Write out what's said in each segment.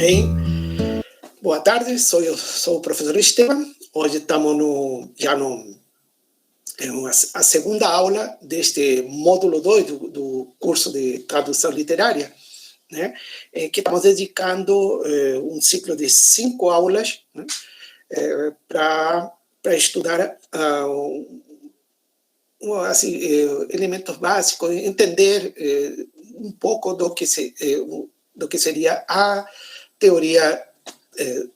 Bem, boa tarde, sou o professor Esteban. Hoje estamos a segunda aula deste módulo 2 do curso de tradução literária, né, que estamos dedicando um ciclo de 5 aulas, né, para estudar assim, elementos básicos, entender um pouco do que seria a teoria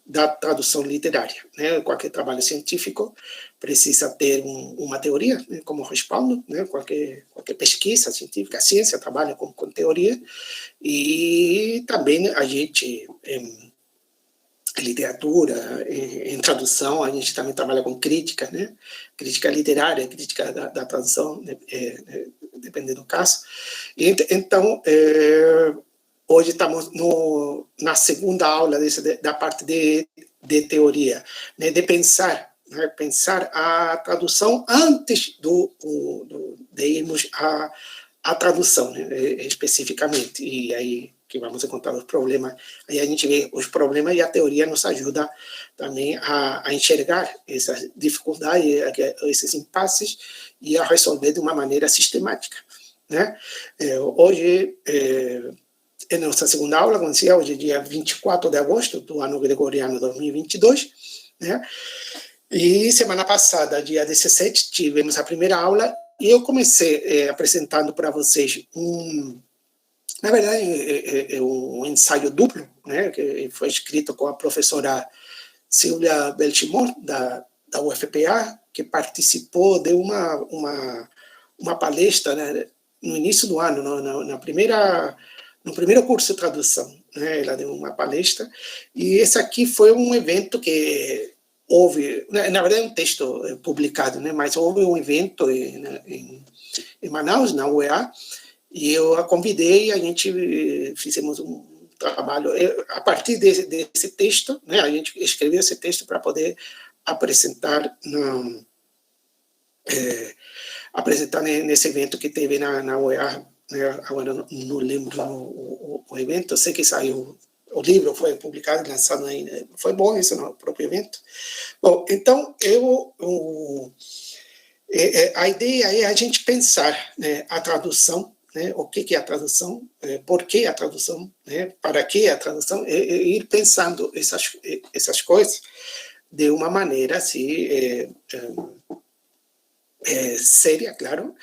da tradução literária, né? Qualquer trabalho científico precisa ter uma teoria, né, como respaldo, né? Qualquer pesquisa científica, a ciência trabalha com teoria, e também a gente, em literatura, em tradução, a gente também trabalha com crítica, né? Crítica literária, crítica da tradução, dependendo do caso. E, então, hoje estamos na segunda aula da parte de teoria, né, de pensar a tradução antes de irmos à tradução, né, especificamente. E aí que vamos encontrar os problemas. Aí a gente vê os problemas e a teoria nos ajuda também a enxergar essas dificuldades, esses impasses, e a resolver de uma maneira sistemática, né? Hoje, é nossa segunda aula, como dizia, hoje é dia 24 de agosto do ano gregoriano 2022, né? E semana passada, dia 17, tivemos a primeira aula, e eu comecei apresentando para vocês na verdade, um ensaio duplo, né, que foi escrito com a professora Silvia Belchimor, da UFPA, que participou de uma palestra, né, no início do ano, no primeiro curso de tradução, né, ela deu uma palestra, e esse aqui foi um evento que houve, na verdade é um texto publicado, né, mas houve um evento em Manaus, na UEA, e eu a convidei, a gente fizemos um trabalho, a partir desse texto, né, a gente escreveu esse texto para poder apresentar nesse evento que teve na UEA, né, agora não lembro o evento, sei que saiu, o livro foi publicado e lançado aí, foi bom isso no próprio evento. Bom, então, a ideia é a gente pensar, né, a tradução, né, o que é a tradução, por que a tradução, né, para que a tradução, e ir pensando essas coisas de uma maneira assim, séria, claro,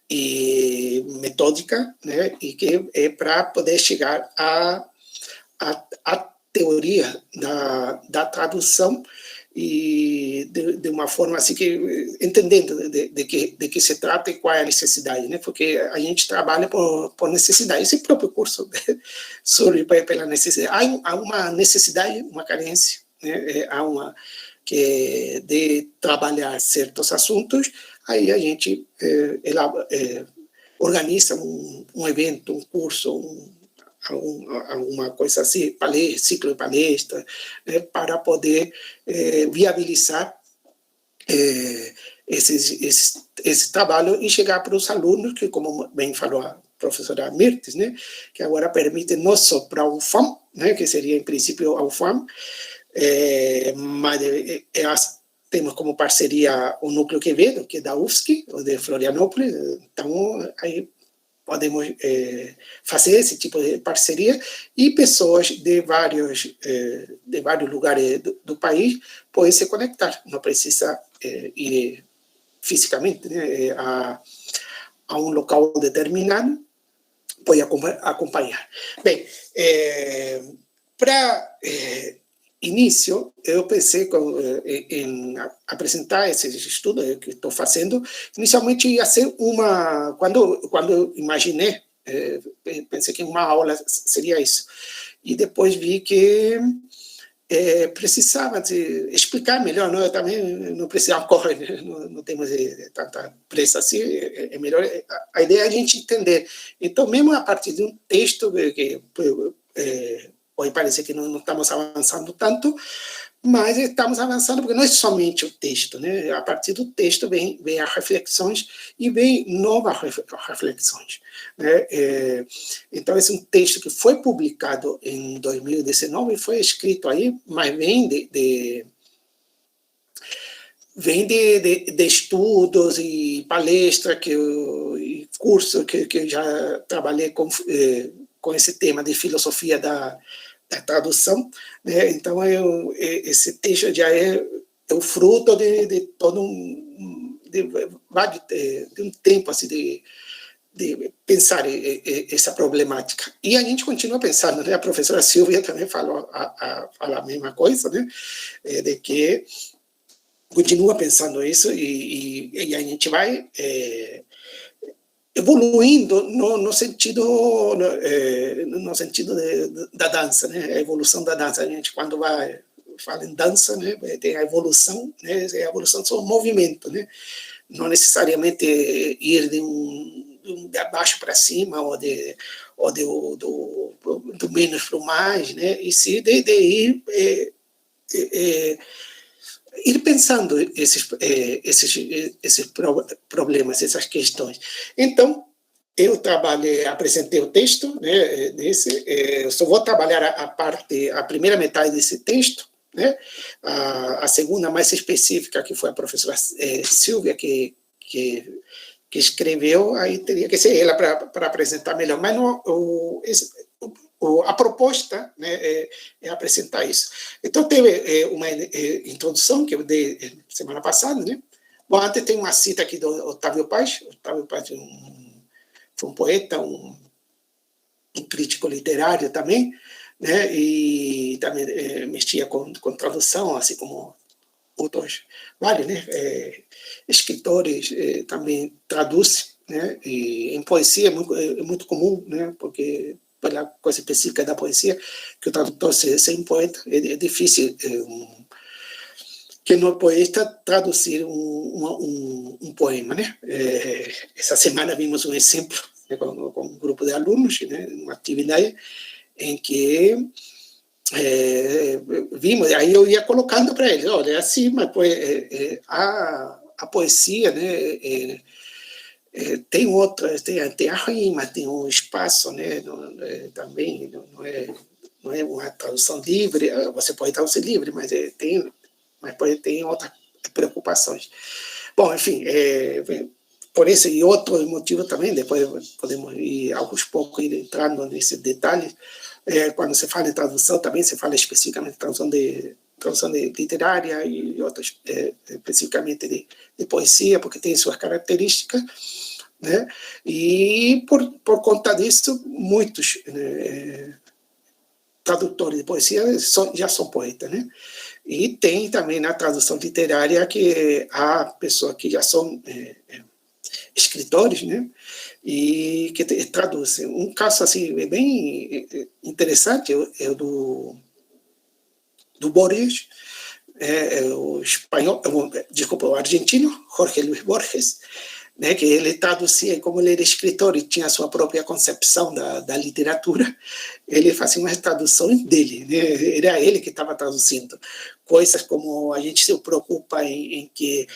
e metódica, né, e que é para poder chegar à teoria da tradução, e de uma forma assim que entendendo de que se trata e qual é a necessidade, né? Porque a gente trabalha por necessidade. Esse próprio curso surge pela necessidade. Há uma necessidade, uma carência, né? Há uma que de trabalhar certos assuntos. Aí a gente organiza um evento, um curso, alguma coisa assim, ciclo de palestra, né, para poder viabilizar esse trabalho e chegar para os alunos, que, como bem falou a professora Mirtes, né, que agora permite não só para a UFAM, né, que seria, em princípio, a UFAM, mas temos como parceria o Núcleo Quevedo, que é da UFSC, ou de Florianópolis, então aí podemos fazer esse tipo de parceria, e pessoas de vários lugares do país podem se conectar, não precisa ir fisicamente, né, a um local determinado, pode acompanhar. Bem, para início, eu pensei em apresentar esse estudo que estou fazendo. Inicialmente ia ser quando eu imaginei, pensei que uma aula seria isso. E depois vi que precisava de explicar melhor, não? Eu também não precisava correr, né? Não temos tanta pressa assim, é melhor. A ideia é a gente entender. Então, mesmo a partir de um texto que pode parecer que não estamos avançando tanto, mas estamos avançando, porque não é somente o texto, né? A partir do texto vem as reflexões e vem novas reflexões, né? Então, esse é um texto que foi publicado em 2019 e foi escrito aí, mas vem de estudos e palestras e cursos que eu já trabalhei com esse tema de filosofia da tradução, né? Então esse texto já é o fruto de todo de um tempo assim de pensar essa problemática. E a gente continua pensando, né? A professora Silvia também fala a mesma coisa, né? De que continua pensando isso e a gente vai evoluindo no sentido da dança, né? A evolução da dança. A gente, quando fala em dança, né? Tem a evolução, né? A evolução são movimento, né? Não necessariamente ir de abaixo para cima do menos para o mais, né? E sim de ir ir pensando esses problemas, essas questões. Então, eu apresentei o texto, né, eu só vou trabalhar a primeira metade desse texto, né, a segunda mais específica, que foi a professora Silvia, que escreveu, aí teria que ser ela para apresentar melhor, mas a proposta, né, é apresentar isso. Então, teve uma introdução que eu dei semana passada, né? Bom, antes tem uma cita aqui do Otávio Paz. Otávio Paz foi um poeta, um crítico literário também, né? E também mexia com tradução, assim como outros vários, né? Escritores também traduzem, né? E em poesia é muito comum, né? Porque pela coisa específica da poesia, que o tradutor seja um poeta, é difícil que no poeta traduzir um poema, né? Essa semana vimos um exemplo, né, com um grupo de alunos, né, uma atividade em que vimos, aí eu ia colocando para eles, olha, é assim, mas a poesia, né, tem outras, tem a rima, tem um espaço, né, também não é uma tradução livre, você pode traduzir livre, mas tem outras preocupações. Bom, enfim, por esse e outros motivos também, depois podemos ir aos poucos ir entrando nesses detalhes. Quando se fala em tradução, também se fala especificamente de tradução de literária e outras especificamente de poesia, porque tem suas características, né? E por conta disso, muitos tradutores de poesia já são poetas, né? E tem também na tradução literária que há pessoas que já são escritores, né? E que traduzem. Um caso assim bem interessante é o do Borges, o espanhol, desculpa, o argentino, Jorge Luis Borges, né, que ele traduzia, como ele era escritor e tinha a sua própria concepção da literatura, ele fazia umas traduções dele, né? Era ele que estava traduzindo coisas como a gente se preocupa em que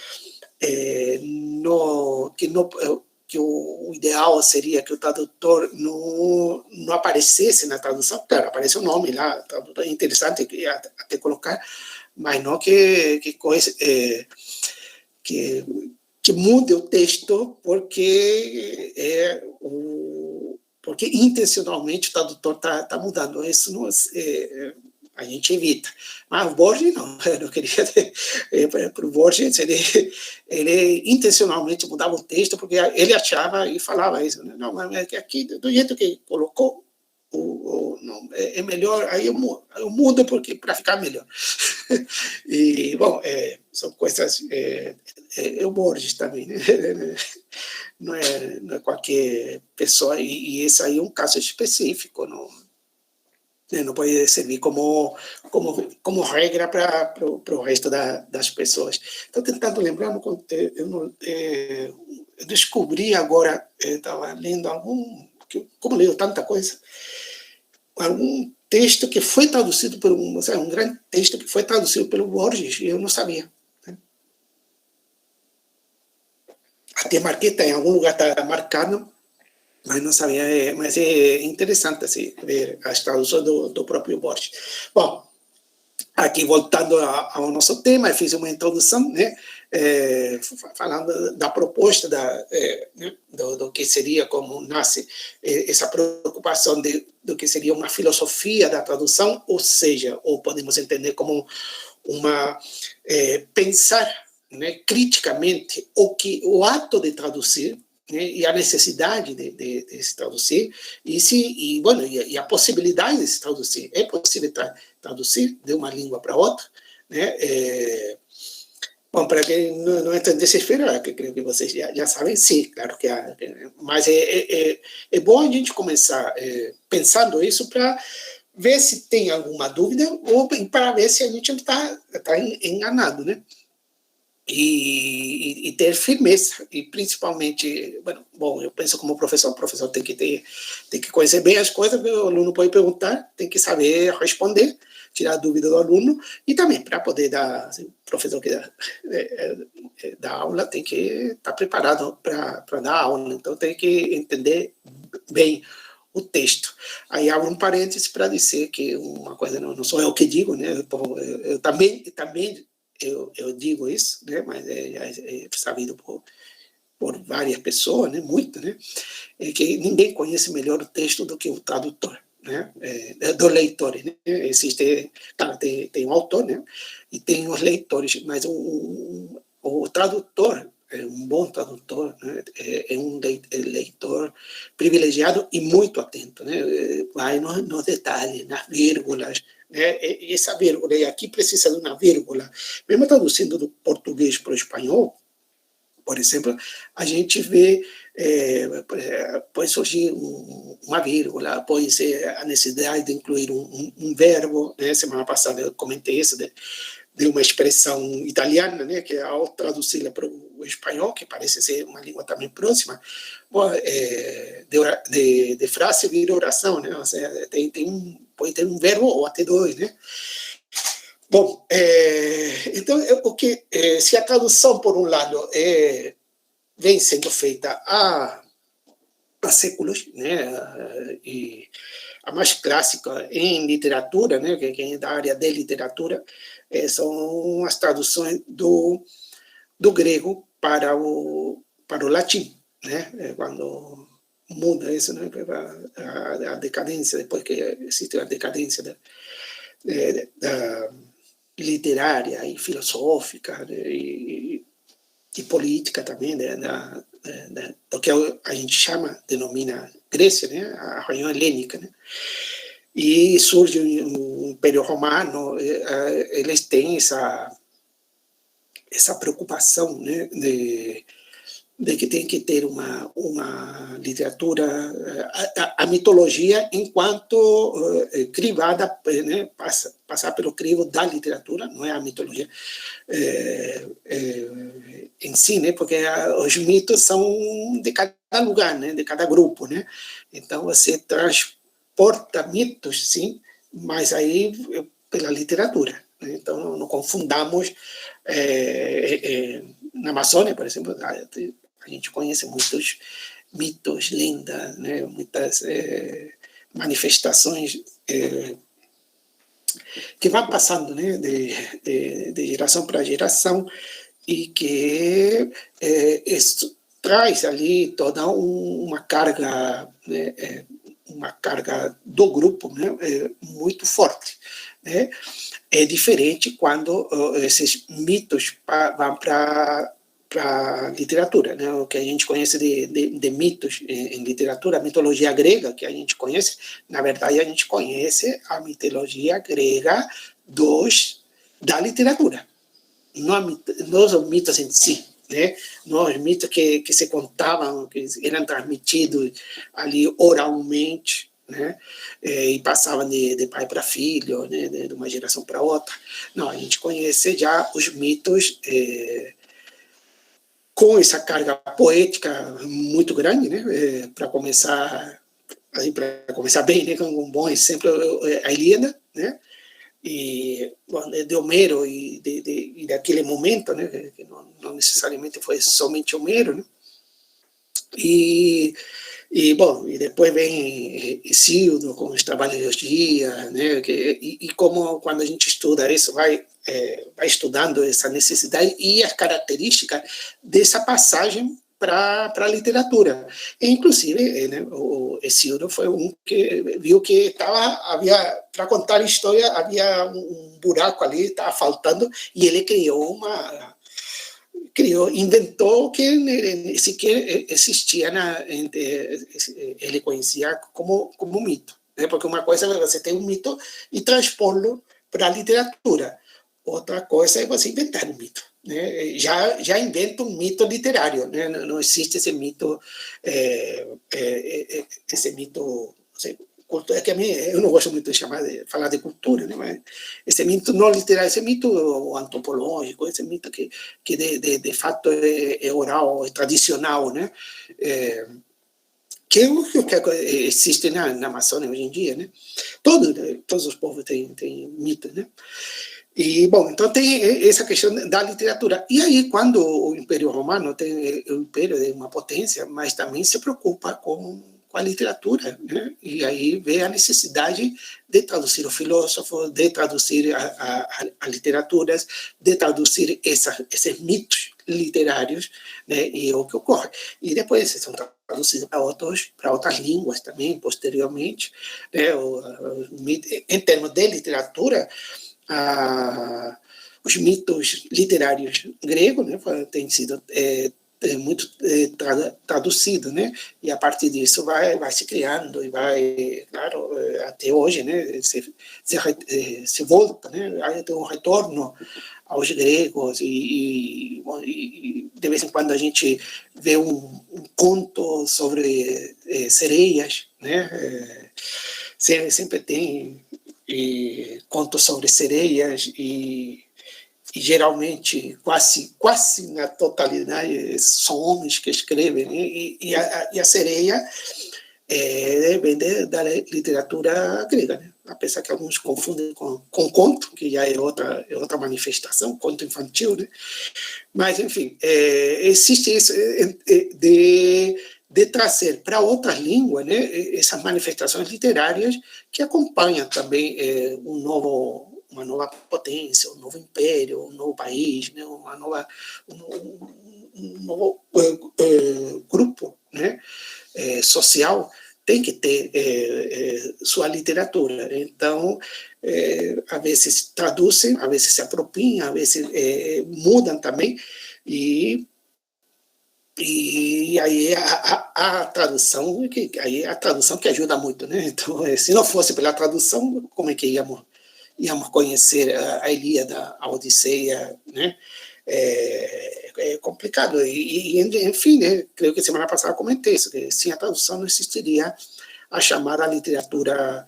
que o ideal seria que o tradutor não aparecesse na tradução. Claro, aparece o nome lá, tradutor é interessante até colocar, mas não que mude o texto porque intencionalmente o tradutor está mudando. Isso não, a gente evita. Mas o Borges não, eu não queria para o Borges, ele intencionalmente mudava o texto porque ele achava e falava isso. Né? Não, mas aqui, do jeito que colocou, não, é melhor, aí eu mudo para ficar melhor. E, bom, são coisas... o Borges também, né? Não é qualquer pessoa, e esse aí é um caso específico, não pode servir como regra para o resto das pessoas. Estou tentando lembrar, eu descobri agora, estava lendo como leio tanta coisa, algum texto que foi traduzido por um grande texto que foi traduzido pelo Borges, e eu não sabia. Né? Até marquei, tá, em algum lugar está marcado, mas não sabia. Mas é interessante assim, ver as traduções do próprio Borges. Bom, aqui voltando ao nosso tema, eu fiz uma introdução, né? Falando da proposta né, do que seria, como nasce essa preocupação do que seria uma filosofia da tradução, ou seja, ou podemos entender como pensar, né, criticamente o ato de traduzir, né, e a necessidade de se traduzir, e a possibilidade de se traduzir. É possível traduzir de uma língua para outra, né? Bom, para quem não entende desesperar, que creio que vocês já sabem, sim, claro que há. Mas é bom a gente começar pensando isso para ver se tem alguma dúvida ou para ver se a gente está enganado, né? E ter firmeza, e principalmente, bom, eu penso como professor, o professor tem que conhecer bem as coisas, o aluno pode perguntar, tem que saber responder, tirar a dúvida do aluno, e também para poder dar, assim, o professor que dá aula tem que estar preparado para dar aula, então tem que entender bem o texto. Aí abro um parênteses para dizer que uma coisa não sou eu que digo, né? Eu também eu digo isso, né? Mas é sabido por várias pessoas, né? Muito, né? É que ninguém conhece melhor o texto do que o tradutor, né? Do leitor, né? Existe, claro, tem um autor, né? E tem os leitores, mas o tradutor um bom tradutor, né? É um leitor privilegiado e muito atento, né? Vai nos detalhes, nas vírgulas, né? E essa vírgula, e aqui precisa de uma vírgula. Mesmo traduzindo do português para o espanhol, por exemplo, a gente vê, pode surgir uma vírgula, pode ser a necessidade de incluir um verbo, né? Semana passada eu comentei isso, de uma expressão italiana, né, que ao traduzi-la para o espanhol, que parece ser uma língua também próxima, de frase vira oração, né? Ou seja, pode ter um verbo ou até dois, né? Bom, então, se a tradução, por um lado, vem sendo feita há séculos, né, e a mais clássica em literatura, né, que é da área de literatura, são as traduções do grego para o latim, né, quando muda isso, né, a decadência, depois que existe a decadência da literária e filosófica, né, e política também, né, do que a gente denomina Grécia, né, a região helênica, né, e surge o Império Romano, eles têm essa preocupação, né, de que tem que ter uma literatura, a mitologia enquanto crivada, né, passar pelo crivo da literatura, não é a mitologia em si, né, porque os mitos são de cada lugar, né, de cada grupo, né, então você transporta mitos, sim, mas aí pela literatura, né? Então não confundamos na Amazônia, por exemplo, a gente conhece muitos mitos, lendas, né? Muitas manifestações que vão passando, né? de geração para geração, e que isso traz ali toda uma carga, né? Uma carga do grupo, né? Muito forte, né? É diferente quando esses mitos vão para a literatura, né? O que a gente conhece de mitos em literatura, a mitologia grega que a gente conhece, na verdade a gente conhece a mitologia grega da literatura, não os mitos em si, né? Não os mitos que se contavam, que eram transmitidos ali oralmente, né? E passavam de pai para filho, né? De uma geração para outra. Não, a gente conhece já os mitos com essa carga poética muito grande, né? Para começar aí para começar bem, né, com um bom exemplo, a Ilíada, né, e bom, de Homero e daquele momento, né, que não necessariamente foi somente Homero, né, bom, e depois vem Hesíodo com os trabalhos de Dias, né, e como quando a gente estuda isso, vai estudando essa necessidade e as características dessa passagem para a literatura. E, inclusive, né, o Hesíodo foi um que viu que para contar a história, havia um buraco ali, estava faltando, e ele inventou que nem sequer existia, ele conhecia como mito, né? Porque uma coisa é você ter um mito e transpô-lo para a literatura, outra coisa é você inventar um mito, né? Já inventa um mito literário, né? Não existe esse mito, esse mito, é que a mim, eu não gosto muito de falar de cultura, né? Mas esse mito não literário, esse mito antropológico, esse mito que de fato é oral, é tradicional, né? Que é o que existe na Amazônia hoje em dia, né? Todos os povos têm mitos, né? E, bom, então tem essa questão da literatura. E aí, quando o Império Romano tem o Império de uma potência, mas também se preocupa com a literatura, né? E aí vê a necessidade de traduzir o filósofo, de traduzir a literaturas, de traduzir esses mitos literários, né? E é o que ocorre. E depois são traduzidos para outras línguas também, posteriormente, né? Em termos de literatura, os mitos literários gregos, né, têm sido muito traduzido, né, e a partir disso vai se criando e vai, claro, até hoje, né, se volta, né, aí tem um retorno aos gregos e de vez em quando a gente vê um conto sobre sereias, né, sempre tem contos sobre sereias e geralmente quase na totalidade são homens que escrevem, né? E a sereia vem da literatura grega, né? Apesar que alguns confundem com conto, que já é outra manifestação, conto infantil, né? Mas, enfim, existe isso de trazer para outras línguas, né, essas manifestações literárias que acompanham também uma nova potência, um novo império, um novo país, né, um novo grupo, né, social, tem que ter sua literatura. Então, às vezes traduzem, às vezes se apropriam, às vezes mudam também, e aí a tradução, aí a tradução que ajuda muito, né? Então, se não fosse pela tradução, como é que íamos conhecer a Ilíada, a Odisseia, né? É complicado. Enfim, né? Creio que semana passada comentei isso, que sem a tradução não existiria a chamada literatura,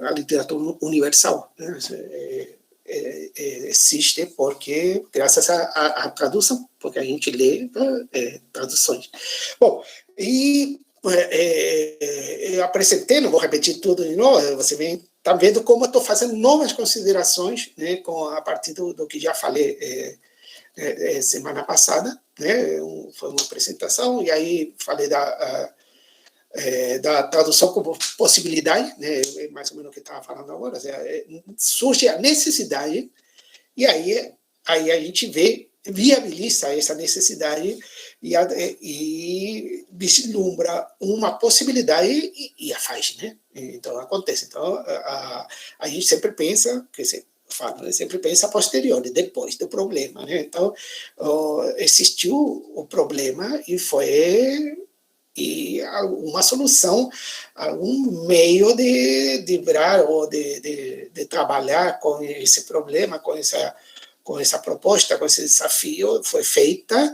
a literatura universal, né? Existe porque, graças à tradução, porque a gente lê traduções. Bom, e eu apresentei, não vou repetir tudo de novo, você está vendo como eu estou fazendo novas considerações, né, a partir do que já falei semana passada, né, foi uma apresentação, e aí falei da tradução como possibilidade, né, mais ou menos o que estava falando agora, surge a necessidade, e aí a gente viabiliza essa necessidade e vislumbra uma possibilidade e a faz, né? Então, acontece. Então, a gente sempre pensa, sempre pensa a posteriori, depois do problema, né? Então, existiu o problema e uma solução, algum meio de livrar ou de trabalhar com esse problema, com essa proposta, com esse desafio, foi feita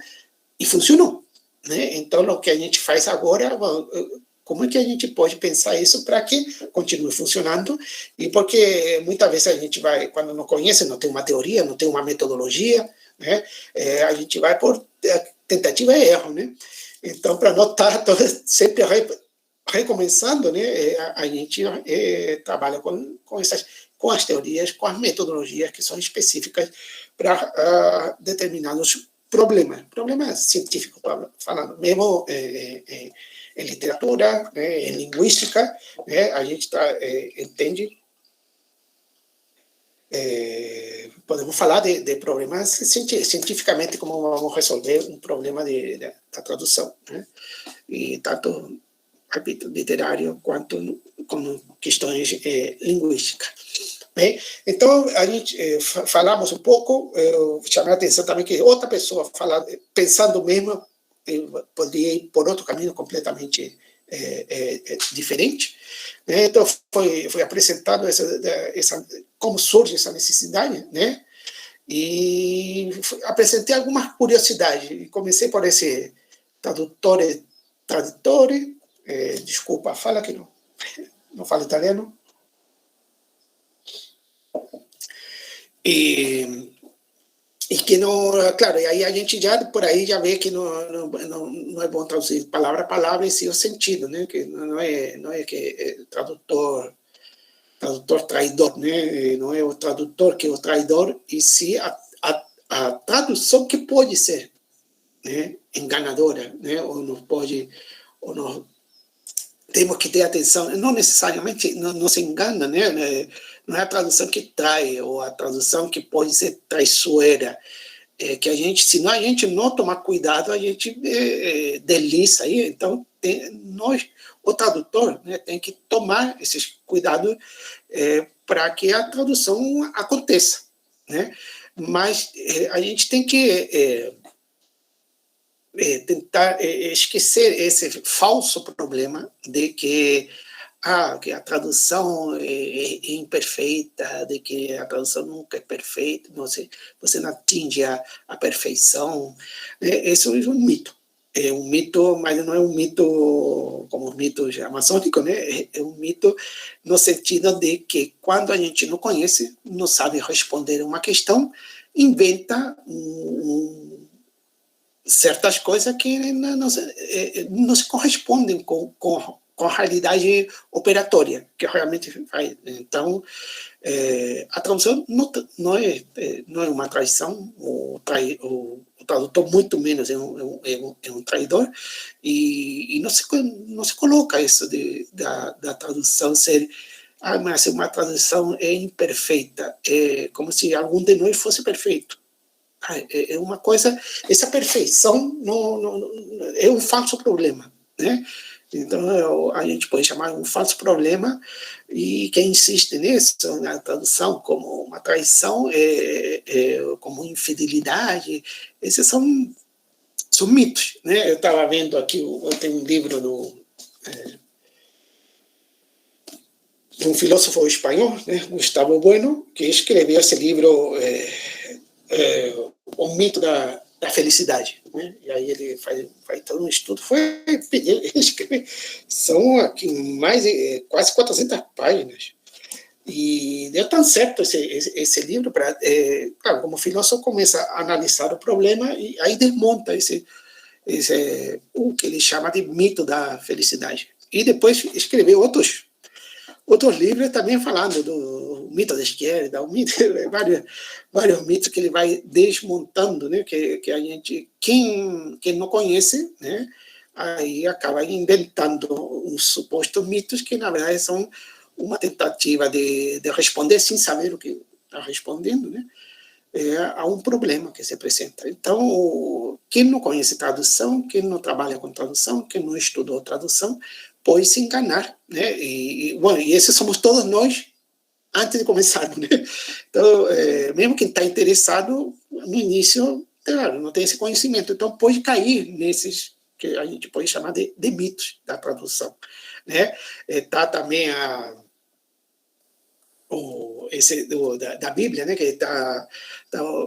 e funcionou, né? Então, o que a gente faz agora, como é que a gente pode pensar isso para que continue funcionando? E porque muitas vezes a gente vai, quando não conhece, não tem uma teoria, não tem uma metodologia, né? A gente vai por tentativa e erro, né? Então, para não estar sempre recomeçando, né, a gente trabalha com as teorias, com as metodologias que são específicas para determinados problemas científicos, falando, mesmo em literatura, né, em linguística, né, a gente entende, podemos falar de problemas cientificamente, como vamos resolver um problema da tradução, né, e tanto, repito, literário quanto com questões linguísticas. Bem, então, a gente falamos um pouco, eu chamei a atenção também que outra pessoa pensando mesmo, poderia ir por outro caminho completamente diferente. Né? Então, foi apresentado como surge essa necessidade, né? E apresentei algumas curiosidades. E comecei por esse tradutore, desculpa, fala que não falo italiano. E que não, claro, e aí a gente por aí já vê que não é bom traduzir palavra a palavra, e sim o sentido, né? Que não é que é tradutor traidor, né? Não é o tradutor que é o traidor, e sim a tradução que pode ser, né, enganadora, né? Ou não temos que ter atenção, não necessariamente não se engana, né? Não é a tradução que trai, ou a tradução que pode ser traiçoeira, que a gente, se a gente não tomar cuidado, a gente desliza aí. Então, o tradutor, né, tem que tomar esses cuidados para que a tradução aconteça, né? Mas a gente tem que tentar esquecer esse falso problema de que a tradução é imperfeita, de que a tradução nunca é perfeita, você não atinge a perfeição. Isso é um mito. É um mito, mas não é um mito como os mitos amazônicos, né? É um mito no sentido de que quando a gente não conhece, não sabe responder uma questão, inventa certas coisas que não se correspondem com a realidade operatória que realmente faz. Então, a tradução não é uma traição, o tradutor muito menos é um traidor, e não se coloca isso da tradução ser, mas uma tradução é imperfeita, é como se algum de nós fosse perfeito. É uma coisa, essa perfeição é um falso problema, né? Então, a gente pode chamar um falso problema, e quem insiste nisso, na tradução, como uma traição, como infidelidade, esses são mitos, né? Eu estava vendo aqui, eu tenho um livro de um filósofo espanhol, né, Gustavo Bueno, que escreveu esse livro, O Mito da Felicidade, né? E aí ele faz todo um estudo, ele escreve, são aqui mais quase 400 páginas, e deu tão certo esse livro, claro, como filósofo começa a analisar o problema, e aí desmonta o que ele chama de mito da felicidade, e depois escreveu outros livros também falando do mito da esquerda, vários mitos que ele vai desmontando, né? Que a gente, quem não conhece, né? Aí acaba inventando uns supostos mitos que, na verdade, são uma tentativa de responder sem saber o que está respondendo, né? A um problema que se apresenta. Então, quem não conhece tradução, quem não trabalha com tradução, quem não estudou tradução, pode se enganar, né? Bom, e esses somos todos nós antes de começar, né? Então, mesmo quem está interessado no início, claro, não tem esse conhecimento, então pode cair nesses que a gente pode chamar de mitos da tradução, né? Tá também da Bíblia, né, que está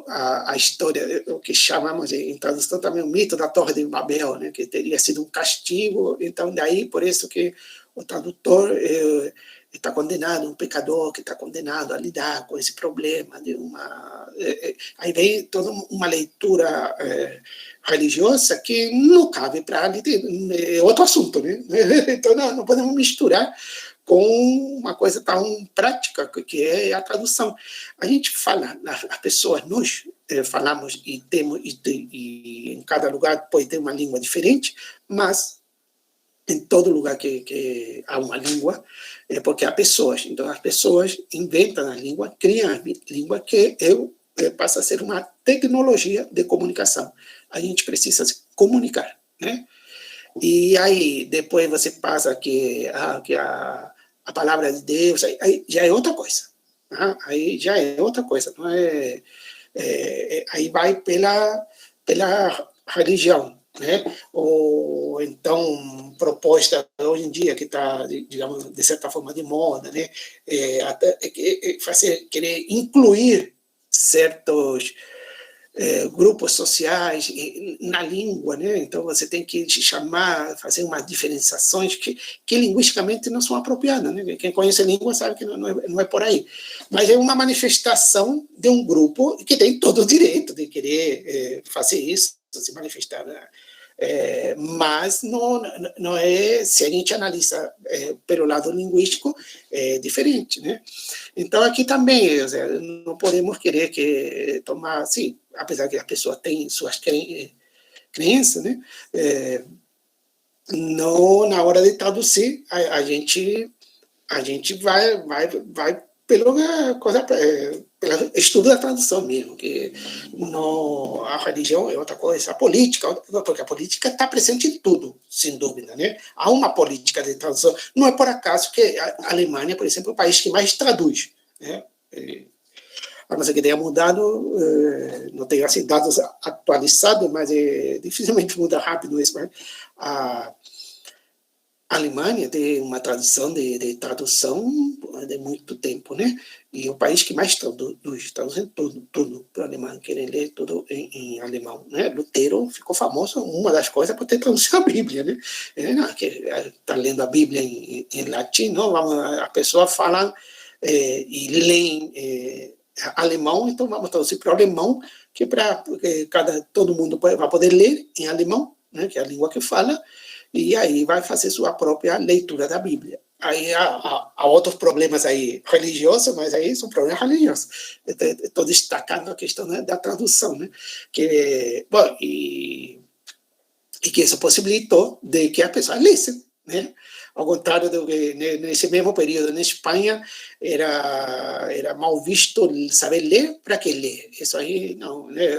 a história, o que chamamos em tradução também o mito da Torre de Babel, né, que teria sido um castigo. Então, daí, por isso que o tradutor está condenado, um pecador que está condenado a lidar com esse problema aí vem toda uma leitura religiosa que não cabe para é outro assunto, né? Então não podemos misturar com uma coisa tão prática que é a tradução. A gente fala, as pessoas, nós falamos e temos, e em cada lugar pode ter uma língua diferente, mas em todo lugar que há uma língua, é porque há pessoas. Então, as pessoas inventam a língua, criam a língua que passa a ser uma tecnologia de comunicação. A gente precisa se comunicar, né? E aí, depois você passa que a palavra de Deus, aí já é outra coisa. Né? Aí já é outra coisa. Não aí vai pela religião, né? Ou então proposta hoje em dia que está, digamos, de certa forma de moda, né? Querer incluir certos grupos sociais na língua, né? Então você tem que chamar, fazer umas diferenciações que linguisticamente não são apropriadas, né? Quem conhece a língua sabe que não é por aí. Mas é uma manifestação de um grupo que tem todo o direito de querer fazer isso, se manifestar, né? Mas não é, se a gente analisa pelo lado linguístico, é diferente, né? Então aqui também, não podemos querer tomar, assim, apesar que a pessoa tem suas crenças, né? Não, na hora de traduzir, a gente vai pelo pelo estudo da tradução mesmo, que a religião é outra coisa, a política, porque a política está presente em tudo, sem dúvida, né? Há uma política de tradução, não é por acaso que a Alemanha, por exemplo, é o país que mais traduz, né? A não ser que tenha mudado, não tenho assim, dados atualizados, mas dificilmente muda rápido isso, né? A Alemanha tem uma tradição de tradução de muito tempo, né? E o país que mais traduz tudo para o alemão, querem ler tudo em alemão, né? Lutero ficou famoso, uma das coisas, por ter traduzido a Bíblia, né? Está lendo a Bíblia em latim, não? A pessoa fala e lê alemão, então vamos traduzir para o alemão, porque todo mundo vai poder ler em alemão, né? Que é a língua que fala, e aí vai fazer sua própria leitura da Bíblia. Aí há outros problemas aí religiosos, mas aí são problemas religiosos. Estou destacando a questão, né, da tradução, né? E que isso possibilitou de que as pessoas lessem, né? Ao contrário do que nesse mesmo período na Espanha era mal visto saber ler, para que ler? Isso aí não, né?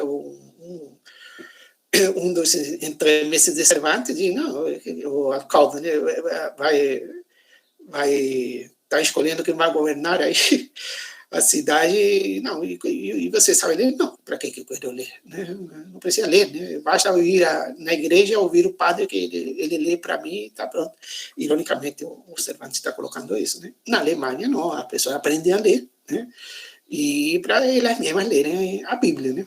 Dos entremeses de Cervantes, e não, o alcalde, né, vai estar escolhendo quem vai governar aí a cidade, não, e você sabe ler? Não, para que eu quero ler? Né? Não precisa ler, né? Basta ir na igreja, ouvir o padre que ele lê para mim e está pronto. Ironicamente, o Cervantes está colocando isso, né? Na Alemanha, não, a pessoa aprende a ler, né? E para elas mesmas lerem a Bíblia, né?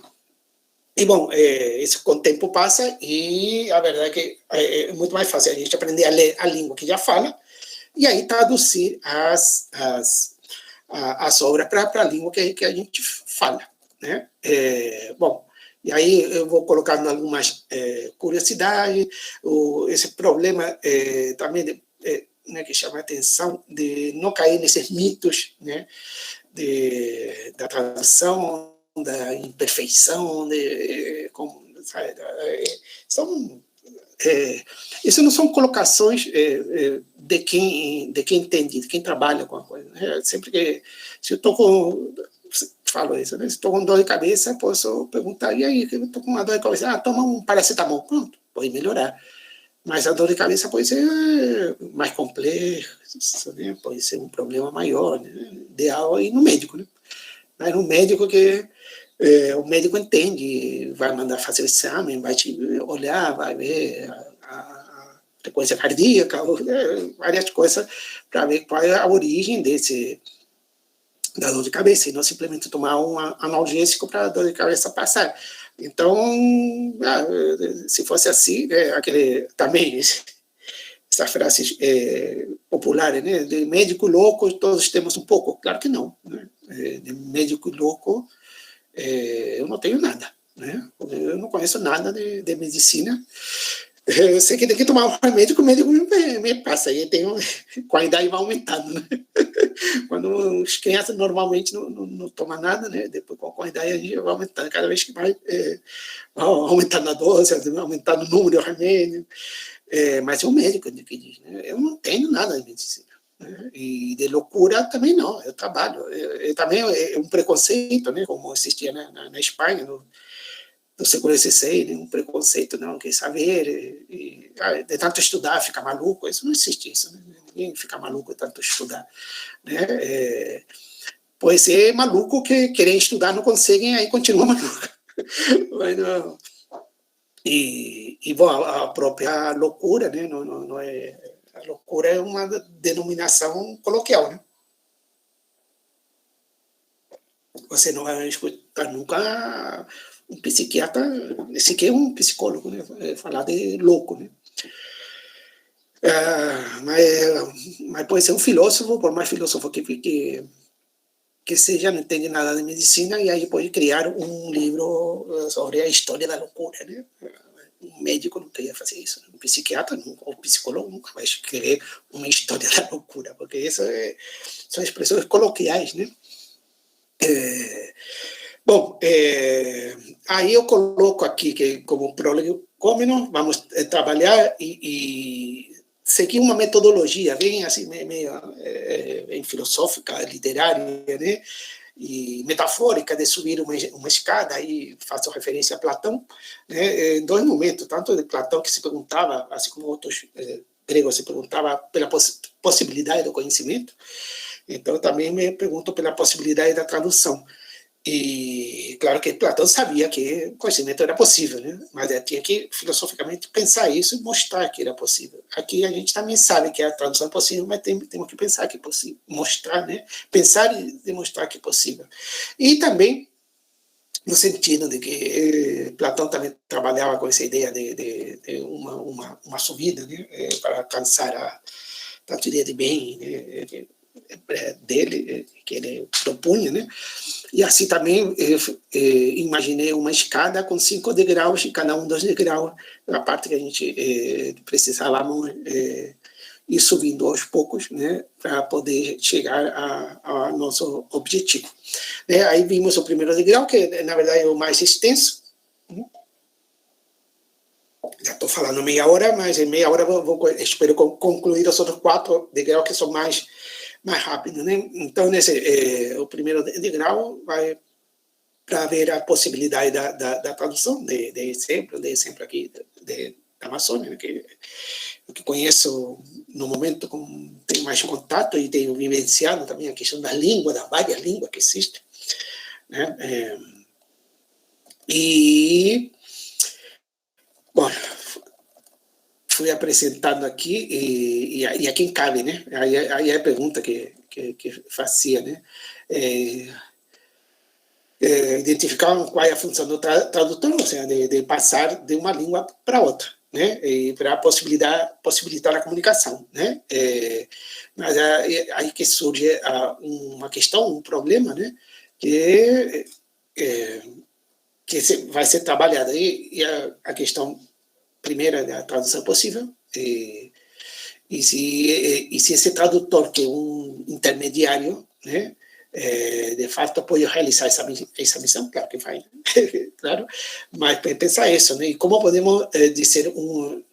E, bom, isso com o tempo passa e a verdade é que é muito mais fácil a gente aprender a ler a língua que já fala e aí traduzir as obras para a língua que a gente fala, né? Bom, e aí eu vou colocando algumas curiosidades, esse problema também né, que chama a atenção de não cair nesses mitos, né, da tradução, da imperfeição, são isso não são colocações de quem entende, de quem trabalha com a coisa. Né? Sempre que se eu estou com falo isso, né? Se estou com dor de cabeça, posso perguntar, e aí, eu estou com uma dor de cabeça, toma um paracetamol, pronto, pode melhorar. Mas a dor de cabeça pode ser mais complexa, né? Pode ser um problema maior, né? Ideal ir no médico, né? Mas no médico o médico entende, vai mandar fazer o exame, vai te olhar, vai ver a frequência cardíaca, várias coisas para ver qual é a origem da dor de cabeça, e não simplesmente tomar um analgésico para a dor de cabeça passar. Então, se fosse assim, também essas frases populares, né? De médico louco todos temos um pouco. Claro que não, né? De médico louco eu não tenho nada, né? Eu não conheço nada de medicina. Eu sei que tem que tomar um remédio que o médico me passa. E tem com a idade vai aumentando, né? Quando as crianças normalmente não tomam nada, né? Depois com a idade a gente vai aumentando. Cada vez que vai aumentando a dose, aumentando o número de remédio. Mas é o médico que diz, né? Eu não tenho nada de medicina. Né? E de loucura também não, eu trabalho. Também é um preconceito, né? Como existia na Espanha, no século XVI, né? Um preconceito, não quer saber, de tanto estudar, fica maluco. Isso não existe, isso. Né? Ninguém fica maluco de tanto estudar. Né? Pode ser maluco que querem estudar, não conseguem, aí continua maluco. Mas não. Bom, a própria loucura, né? Não é, a loucura é uma denominação coloquial, né? Você não vai escutar nunca um psiquiatra, sequer um psicólogo, né? Falar de louco, né? Mas pode ser um filósofo, por mais filósofo que seja, não entende nada de medicina, e aí pode criar um livro sobre a história da loucura, né? Um médico não queria fazer isso, um psiquiatra nunca, ou um psicólogo nunca vai escrever uma história da loucura, porque isso são expressões coloquiais, né? Bom, aí eu coloco aqui que como prolegômeno vamos trabalhar e seguir uma metodologia bem assim meio bem filosófica, literária, né? E metafórica de subir uma escada, aí faço referência a Platão, né? Em dois momentos, tanto de Platão que se perguntava, assim como outros gregos se perguntava pela possibilidade do conhecimento, então também me pergunto pela possibilidade da tradução. E claro que Platão sabia que o conhecimento era possível, né? Mas tinha que filosoficamente pensar isso e mostrar que era possível. Aqui a gente também sabe que a tradução é possível, mas temos que pensar que é possível, mostrar, né? Pensar e demonstrar que é possível. E também no sentido de que Platão também trabalhava com essa ideia de uma subida, né? Para alcançar a teoria de bem, né? Dele, que ele propunha, né? E assim também imaginei uma escada com 5 degraus, e cada um 2 degraus, a parte que a gente precisávamos ir subindo aos poucos, né, para poder chegar ao nosso objetivo. Né? Aí vimos o primeiro degrau, que na verdade é o mais extenso. Já estou falando meia hora, mas em meia hora espero concluir os outros 4 degraus que são mais rápido, né? Então, o primeiro degrau vai para ver a possibilidade da tradução de exemplo aqui da Amazônia, né? Que conheço no momento, tenho mais contato e tenho vivenciado também a questão da língua, das várias línguas que existem, né? Bom, fui apresentando aqui e a quem cabe, né? Aí é a pergunta que fazia, né? Identificar qual é a função do tradutor, ou seja, de passar de uma língua para outra, né? E para possibilitar a comunicação, né? Mas aí que surge uma questão, um problema, né? Que vai ser trabalhada e a questão primeira da tradução possível, e se esse tradutor, que é um intermediário, né, de fato pode realizar essa missão, claro que vai, claro, mas pensar isso, né, e como podemos dizer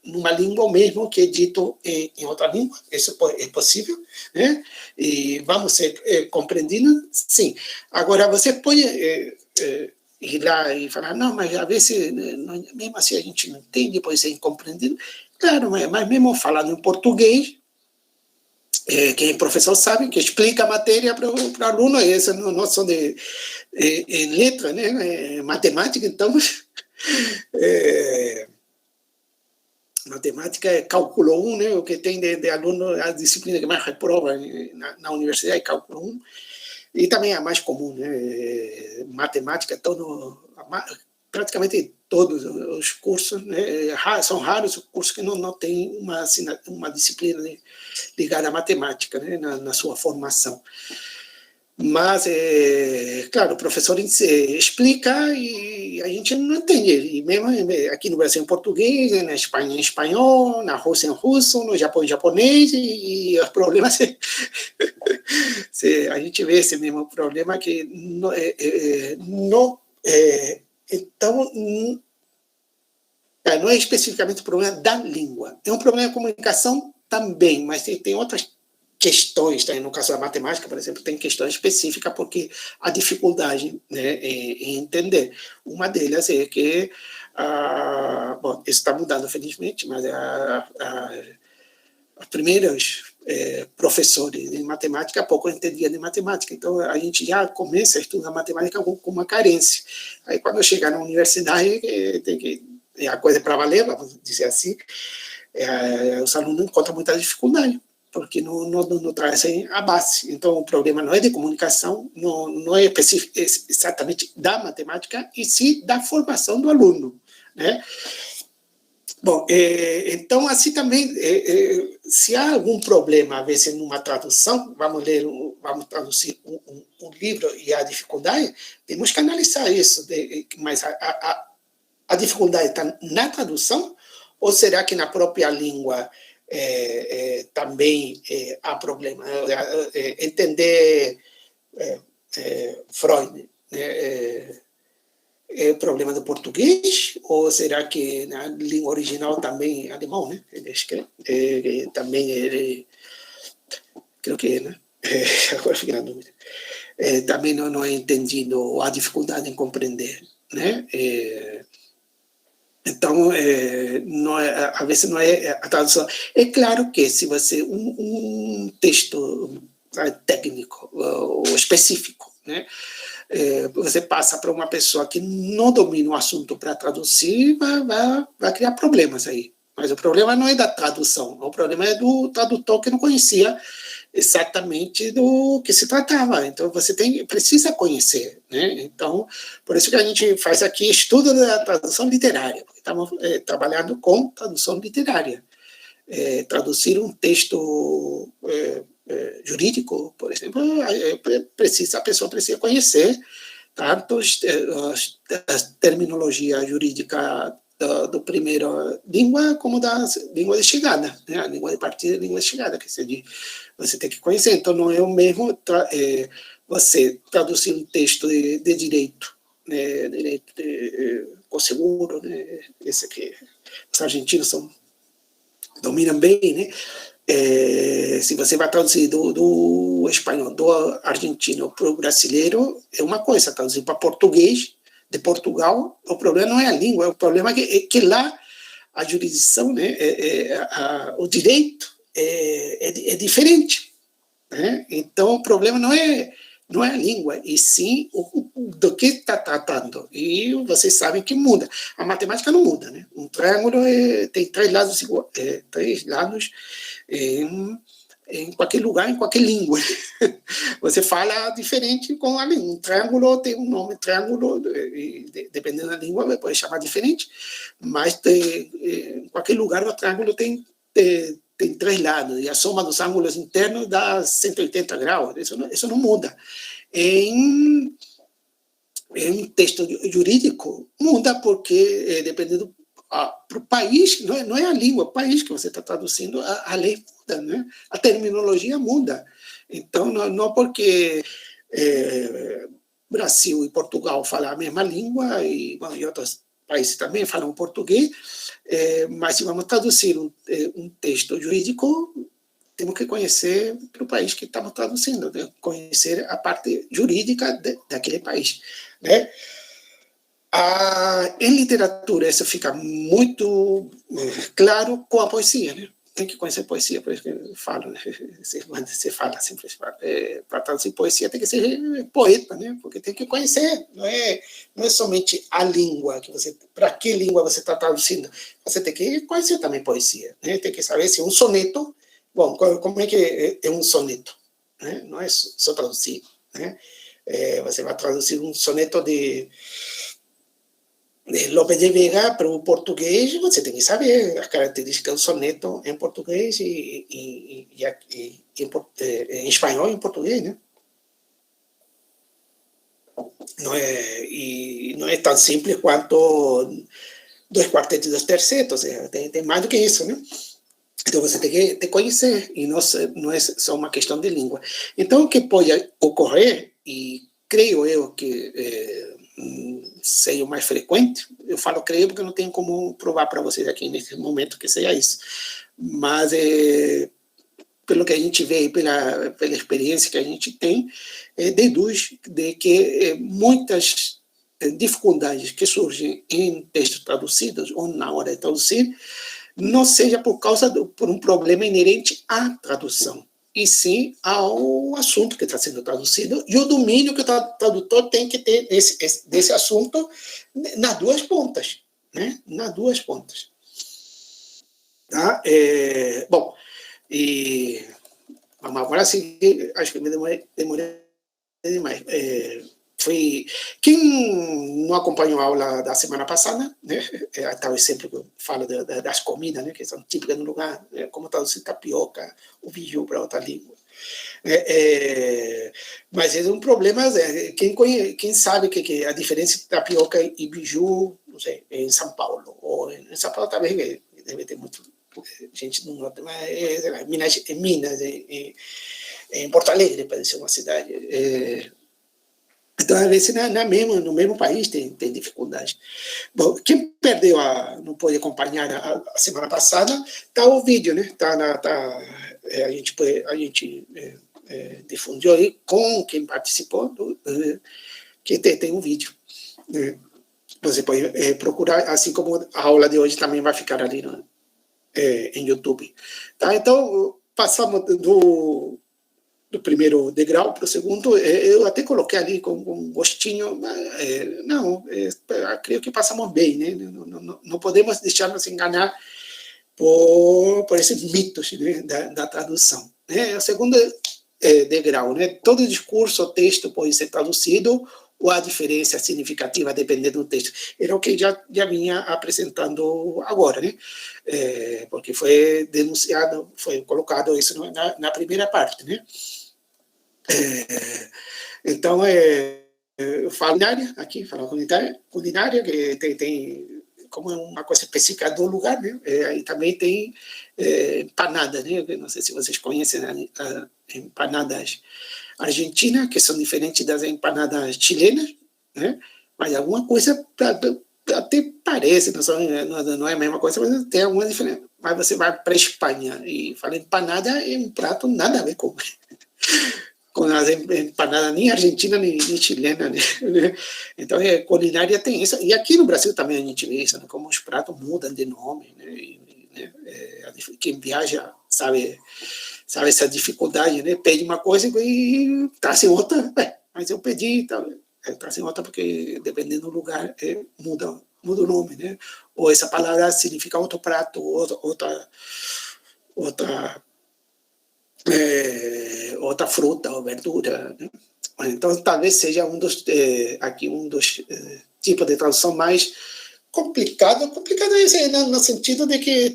numa língua mesmo que é dito em outra língua, isso é possível, né, e vamos ser compreendidos, sim. Agora, você pode ir lá e falar, não, mas às vezes, mesmo assim a gente não entende, pode ser incompreendido. Claro, mas mesmo falando em português, quem é professor sabe que explica a matéria para o aluno, e essa não são em letra, né, matemática, então, matemática é cálculo 1, né, o que tem de aluno, a disciplina que mais reprova na universidade é cálculo 1, e também é a mais comum, né, matemática, praticamente todos os cursos, né? São raros os cursos que não tem uma disciplina ligada à matemática, né? Na sua formação. Mas, claro, o professor explica e a gente não entende. E mesmo aqui no Brasil em português, na Espanha em espanhol, na Rússia em russo, no Japão em japonês, e os problemas... a gente vê esse mesmo problema que então, não é especificamente o problema da língua. É um problema de comunicação também, mas tem outras questões, tá? No caso da matemática, por exemplo, tem questões específicas porque a dificuldade, né, em entender. Uma delas é que, bom, isso está mudando felizmente, mas os primeiros professores de matemática pouco entendiam de matemática, então a gente já começa a estudar matemática com uma carência. Aí quando chega na universidade, a coisa é para valer, vamos dizer assim, os alunos encontram muita dificuldade, porque não trazem a base. Então, o problema não é de comunicação, não é exatamente da matemática, e sim da formação do aluno, né? Bom, então, assim também, se há algum problema, às vezes, numa tradução, vamos traduzir um livro e a dificuldade, temos que analisar isso, mas a dificuldade está na tradução, ou será que na própria língua também há problema? Entender Freud, né? É problema do português, ou será que na língua original também alemão, né? Ele escreve, também ele, creio que é, né? Agora fiquei na dúvida. Também não é entendido a dificuldade em compreender, né? Então, não às vezes não é a tradução. É claro que se você um texto técnico ou específico, né? Você passa para uma pessoa que não domina o assunto para traduzir, vai criar problemas aí. Mas o problema não é da tradução, o problema é do tradutor que não conhecia exatamente do que se tratava. Então, você precisa conhecer, né? Então, por isso que a gente faz aqui estudo da tradução literária, porque estamos trabalhando com tradução literária. Traduzir um texto jurídico, por exemplo, a pessoa precisa conhecer tanto a terminologia jurídica do primeiro língua como da língua de chegada, né? A língua de partida e a língua de chegada, que você tem que conhecer. Então, não é o mesmo você traduzir um texto de direito, né? Direito com seguro, né? Esse que os argentinos dominam bem, né? Se você vai traduzir do espanhol, do argentino para o brasileiro, é uma coisa. Traduzir para português de Portugal, o problema não é a língua, o problema é que lá a jurisdição, né, o direito é diferente, né? Então, o problema não é a língua, e sim do que está tratando. E vocês sabem que muda. A matemática não muda, né? Um triângulo tem três lados em qualquer lugar, em qualquer língua. Você fala diferente com a língua. Um triângulo tem um nome, triângulo, dependendo da língua, pode chamar diferente, mas em qualquer lugar o triângulo tem três lados, e a soma dos ângulos internos dá 180 graus, isso não muda. Em texto jurídico, muda porque, dependendo para o país, não é a língua, o país que você está traduzindo, a lei muda, né? A terminologia muda. Então, não porque Brasil e Portugal falam a mesma língua, e outros países também falam português, mas se vamos traduzir um texto jurídico, temos que conhecer para o país que estamos traduzindo, né? Conhecer a parte jurídica daquele país, né? Em literatura, isso fica muito claro com a poesia, né? Tem que conhecer poesia, por isso que eu falo, né? Você fala sempre, para traduzir poesia tem que ser poeta, né? Porque tem que conhecer, não é somente a língua, para que língua você está traduzindo, você tem que conhecer também poesia, né? Tem que saber se um soneto, bom, como é que é um soneto, né? Não é só traduzir, né? Você vai traduzir um soneto de Lope de Vega, para o português, você tem que saber as características do soneto em português em espanhol e em português, né? Não é tão simples quanto dois quartetos e dois tercetos, tem mais do que isso, né? Então você tem que te conhecer, e não é só uma questão de língua. Então o que pode ocorrer, e creio eu que seja o mais frequente, eu falo creio porque não tenho como provar para vocês aqui nesse momento que seja isso, mas pelo que a gente vê, pela experiência que a gente tem, deduz de que muitas dificuldades que surgem em textos traduzidos ou na hora de traduzir não seja por um problema inerente à tradução, e sim ao assunto que está sendo traduzido e o domínio que o tradutor tem que ter desse assunto nas duas pontas, né? Nas duas pontas. Tá? Bom, e vamos agora sim, acho que me demorei demais. Quem não acompanhou a aula da semana passada, né? Talvez sempre que eu falo das comidas, né? Que são típicas no lugar, como traduzir tapioca, o biju para outra língua. Mas é um problema, quem sabe que a diferença entre tapioca e biju, não sei, em São Paulo, ou em São Paulo também deve ter muito gente do norte, mas em Minas, em Porto Alegre, para ser uma cidade. Então, às vezes, no mesmo país tem dificuldade. Bom, quem perdeu, não pôde acompanhar a semana passada, está o vídeo, né? A gente difundiu aí com quem participou, que tem um vídeo. Você pode procurar, assim como a aula de hoje também vai ficar ali em YouTube. Tá? Então, passamos do primeiro degrau para o segundo, eu até coloquei ali com um gostinho, creio que passamos bem, né? Não podemos deixar nos enganar por esses mitos, né, da tradução. Né? O segundo degrau, né? Todo discurso ou texto pode ser traduzido ou a diferença significativa dependendo do texto. Era o que já vinha apresentando agora, né? Porque foi denunciado, foi colocado isso na primeira parte, né? Então, eu falo culinária, aqui, falo culinária, que tem como uma coisa específica do lugar, né? Aí também tem empanada, né? Não sei se vocês conhecem empanadas argentinas, que são diferentes das empanadas chilenas, né? Mas alguma coisa até parece, não é a mesma coisa, mas tem alguma diferença. Mas você vai para a Espanha e fala empanada, é um prato nada a ver com as empanadas nem argentina nem chilena, né? Então, culinária tem isso. E aqui no Brasil também a gente vê isso, né? Como os pratos mudam de nome, né? Quem viaja sabe essa dificuldade, né? Pede uma coisa e trazem outra. Mas eu pedi, trazem outra porque, dependendo do lugar, muda o nome, né? Ou essa palavra significa outro prato, outra fruta ou verdura, né? Então, talvez seja um dos tipos de tradução mais complicado no sentido de que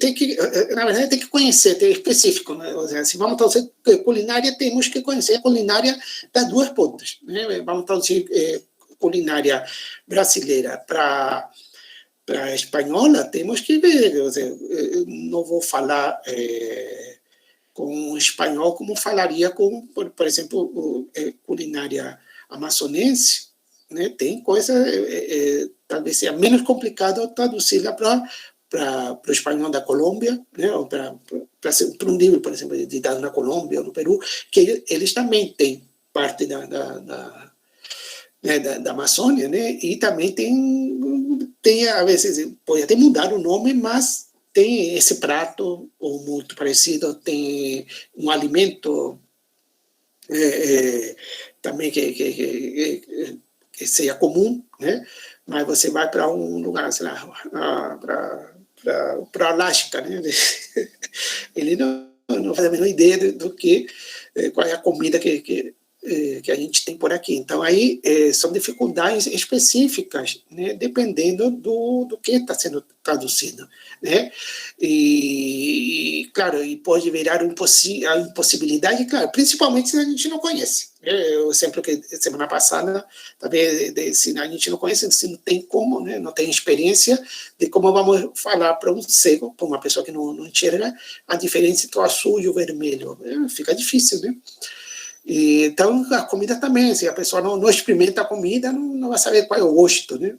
na verdade, tem que conhecer, tem específico, né? Ou seja, se vamos traduzir culinária, temos que conhecer a culinária das duas pontas, né? Vamos traduzir culinária brasileira para espanhola, temos que ver, ou seja, não vou falar com o espanhol como falaria com, por exemplo, culinária amazonense, né? Tem coisa, talvez seja menos complicado traduzir-la para o espanhol da Colômbia, né? Ou para um livro, por exemplo, editado na Colômbia ou no Peru, que eles também têm parte da Amazônia, né? E também tem, às vezes, pode até mudar o nome, mas tem esse prato, ou muito parecido, tem um alimento também que seja comum, né? Mas você vai para um lugar, sei lá, para Alasca, né? Ele não faz a menor ideia do que, qual é a comida que que a gente tem por aqui. Então, aí são dificuldades específicas, né, dependendo do que está sendo traduzido, né? E, claro, e pode virar a impossibilidade, claro, principalmente se a gente não conhece. Eu sempre que semana passada também se a gente não conhece, se não tem como, né, não tem experiência de como vamos falar para um cego, para uma pessoa que não enxerga a diferença entre o azul e o vermelho. Fica difícil, né? E, então, a comida também, se a pessoa não experimenta a comida, não vai saber qual é o gosto, né?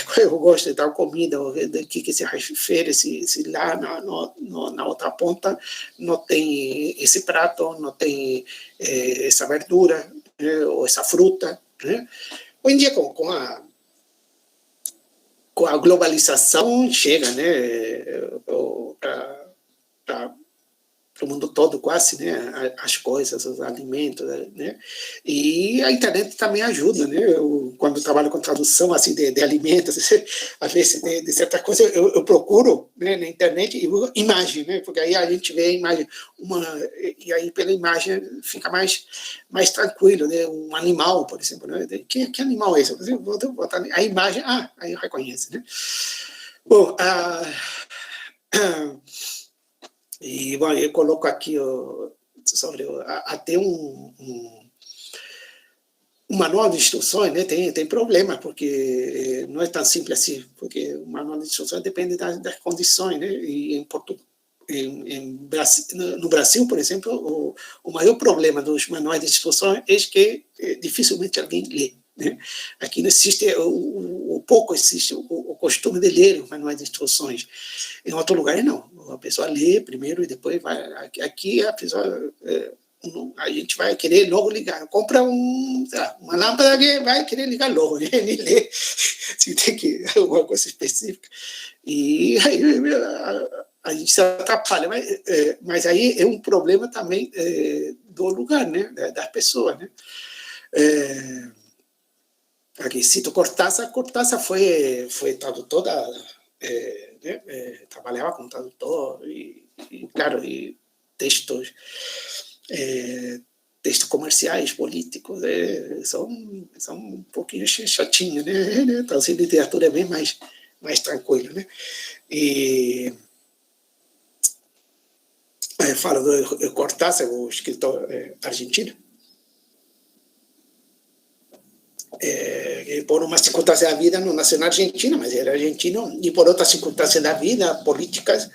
Qual é o gosto de tal comida, de que se refere, se lá na outra ponta não tem esse prato, não tem essa verdura, né, ou essa fruta, né? Hoje em dia, com a globalização, chega, né, para o mundo todo quase, né, as coisas, os alimentos, né, e a internet também ajuda, né, quando trabalho com tradução, assim, de alimentos, às vezes, de certas coisas, eu procuro, né, na internet, imagem, né, porque aí a gente vê a imagem, e aí pela imagem fica mais tranquilo, né, um animal, por exemplo, né, que animal é esse? Eu vou botar a imagem, aí eu reconheço, né. Bom, e, bom, eu coloco aqui sobre até um manual de instruções, né, tem problema, porque não é tão simples assim, porque o manual de instruções depende das condições, né, e no Brasil, por exemplo, o maior problema dos manuais de instruções é que dificilmente alguém lê. Né? Aqui não existe, pouco existe o costume de ler os manuais de instruções. Em outro lugar, não. A pessoa lê primeiro e depois vai. Aqui a pessoa, a gente vai querer logo ligar. Compra uma lâmpada que vai querer ligar logo, né? Nem lê. Se tem que alguma coisa específica. E aí a gente se atrapalha. Mas aí é um problema também do lugar, né? Das pessoas, né? Aqui cito Cortázar. Cortázar foi tradutor né? Trabalhava como tradutor claro, e textos textos comerciais, políticos, são um pouquinho chatinhos, né? Então, assim, literatura é bem mais tranquila, né? E falo do Cortázar, o escritor argentino, por uma circunstância da vida não nasceu na Argentina, mas era argentino, e por outras circunstâncias da vida, políticas,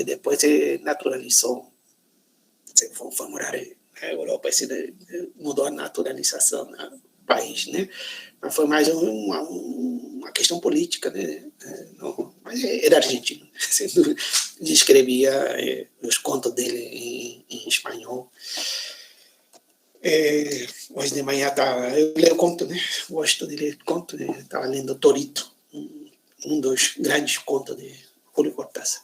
depois se naturalizou, foi morar na Europa, e se mudou a naturalização do país, né? Mas foi mais uma questão política, né? Não, mas era argentino, e escrevia os contos dele em espanhol. Hoje de manhã eu leio conto, né? Gosto de ler conto, né? Estava lendo Torito, um dos grandes contos de Júlio Cortázar.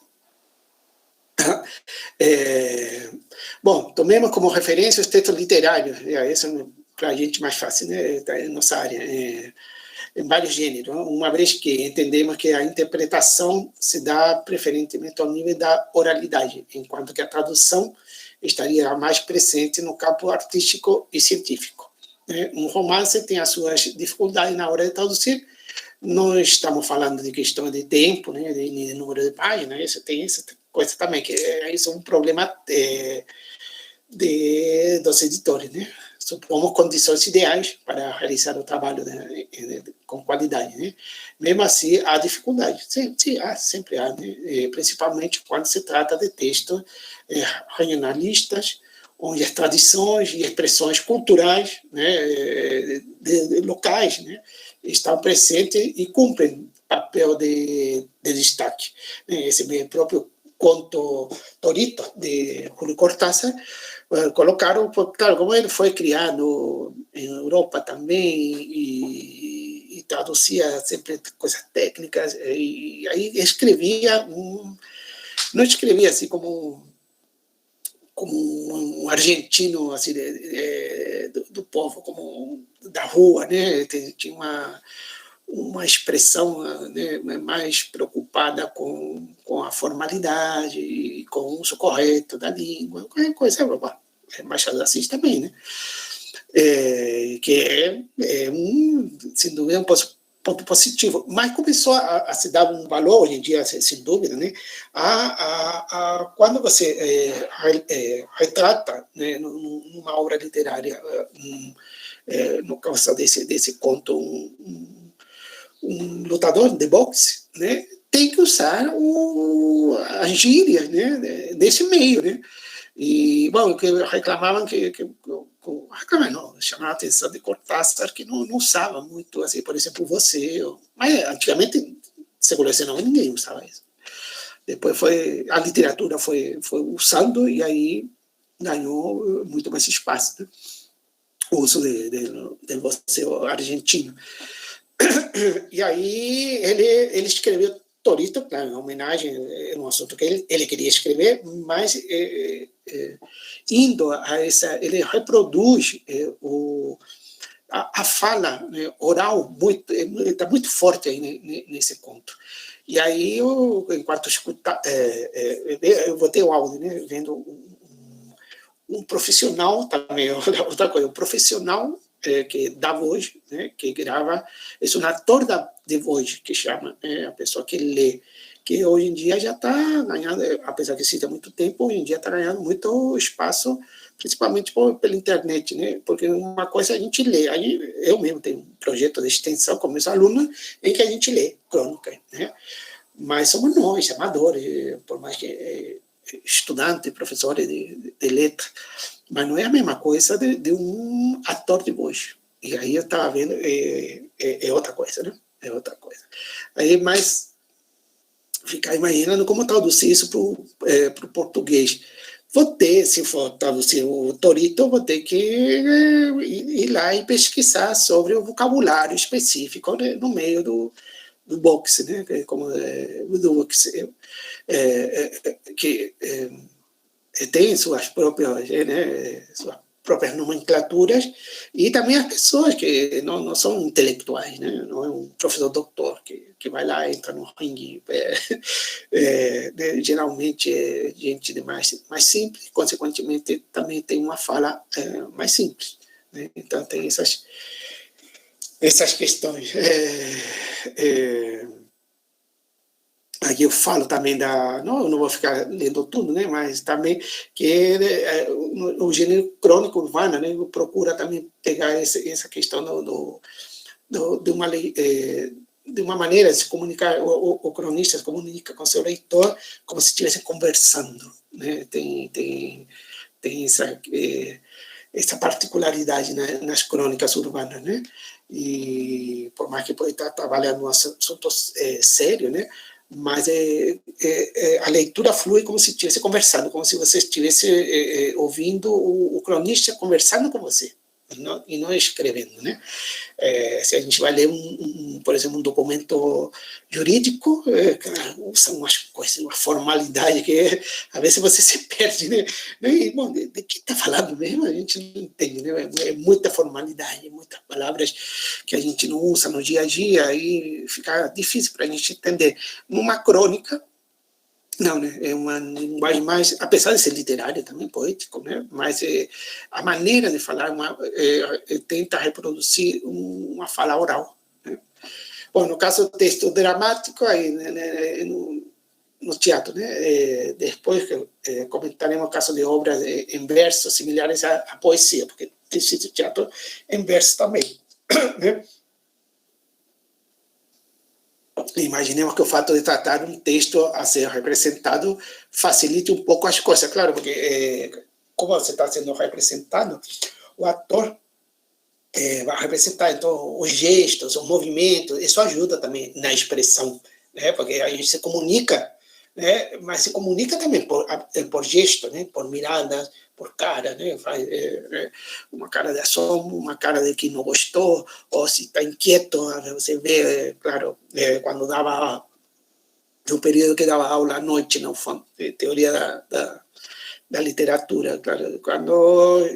Bom, tomemos como referência os textos literários, isso é para a gente mais fácil, né? Tá em nossa área, em vários gêneros, uma vez que entendemos que a interpretação se dá preferentemente ao nível da oralidade, enquanto que a tradução estaria mais presente no campo artístico e científico. Um romance tem as suas dificuldades na hora de traduzir. Não estamos falando de questão de tempo, né, de número de páginas, isso tem essa coisa também, que isso é um problema dos editores, né? Supomos condições ideais para realizar o trabalho com qualidade, né? Mesmo assim, há dificuldades, sempre há, né? Principalmente quando se trata de textos regionalistas, onde as tradições e expressões culturais, né, locais, né, estão presentes e cumprem papel de destaque. Esse próprio conto Torito, de Júlio Cortázar, colocaram, claro, como ele foi criado em Europa também e traduzia sempre coisas técnicas, e aí escrevia, não escrevia assim como um argentino assim do povo, como da rua, né? Tinha uma expressão, né, mais preocupada com a formalidade, com o uso correto da língua, qualquer coisa, Machado de Assis também, né? Que sem dúvida, um ponto positivo, mas começou a se dar um valor, hoje em dia, sem dúvida, né, quando você retrata, né, numa obra literária, no caso desse conto, um lutador de boxe, né, tem que usar as gírias, né, desse meio, né? E, bom, que reclamavam reclamavam não, chamavam a atenção de Cortázar, que não usava muito, assim, por exemplo, você, mas antigamente, século XIX, ninguém usava isso. Depois a literatura foi usando e aí ganhou muito mais espaço, né? O uso do você argentino. E aí ele escreveu Torito, claro, em homenagem, é um assunto que ele queria escrever, mas indo a ele reproduz a fala, né, oral, está muito forte aí nesse conto. E aí, enquanto escuta, eu botei o áudio, né, vendo um profissional também, outra coisa, um profissional que dá voz, né, que grava, é um ator de voz, que chama, a pessoa que lê, que hoje em dia já está ganhando, apesar que existe há muito tempo, hoje em dia está ganhando muito espaço, principalmente pela internet, né? Porque uma coisa é a gente lê, eu mesmo tenho um projeto de extensão com meus alunos em que a gente lê crônica, né? Mas somos nós, amadores, por mais que estudantes, professores de letra, mas não é a mesma coisa de um ator de voz. E aí eu estava vendo, é outra coisa, né? É outra coisa. Aí, mas ficar imaginando como traduzir isso para o português. Vou ter, se for traduzir o Torito, vou ter que ir lá e pesquisar sobre o vocabulário específico, né, no meio do boxe, né, como do boxe, que tem suas próprias nomenclaturas, e também as pessoas que não são intelectuais, né? Não é um professor doutor que vai lá, entra no ringue, geralmente é gente de mais simples, consequentemente também tem uma fala mais simples, né? Então tem essas questões. Aqui eu falo também não, eu não vou ficar lendo tudo, né, mas também que o gênero crônico urbano, né, procura também pegar essa questão de uma maneira de se comunicar, o cronista se comunica com seu leitor como se estivesse conversando, né, tem essa particularidade nas crônicas urbanas, né, e por mais que pode estar trabalhando um assunto sério, né, mas a leitura flui como se estivesse conversando, como se você estivesse ouvindo o cronista conversando com você, e não escrevendo, né? Se a gente vai ler, por exemplo, um documento jurídico, usa umas coisas, uma formalidade que às vezes você se perde, né? E, bom, de que está falando mesmo? A gente não entende, né? É muita formalidade, muitas palavras que a gente não usa no dia a dia e fica difícil para a gente entender. Numa crônica, não, né? É uma linguagem mais, apesar de ser literária também, poético, né? Mas a maneira de falar tenta reproduzir uma fala oral, né? Bom, no caso do texto dramático, aí, né, no teatro, né? Depois comentaremos o caso de obras em verso similares à poesia, porque existe teatro em verso também, né? Imaginemos que o fato de tratar um texto a ser representado facilite um pouco as coisas, claro, porque como você está sendo representado, o ator vai representar, então, os gestos, os movimentos, isso ajuda também na expressão, né? Porque a gente se comunica, né? Mas se comunica também por gesto, né? Por miradas, por cara, né? Faz uma cara de assombro, uma cara de que não gostou, ou se está inquieto, você vê, claro, quando dava, no período que dava aula à noite, na UFAM, de teoria da literatura, claro, quando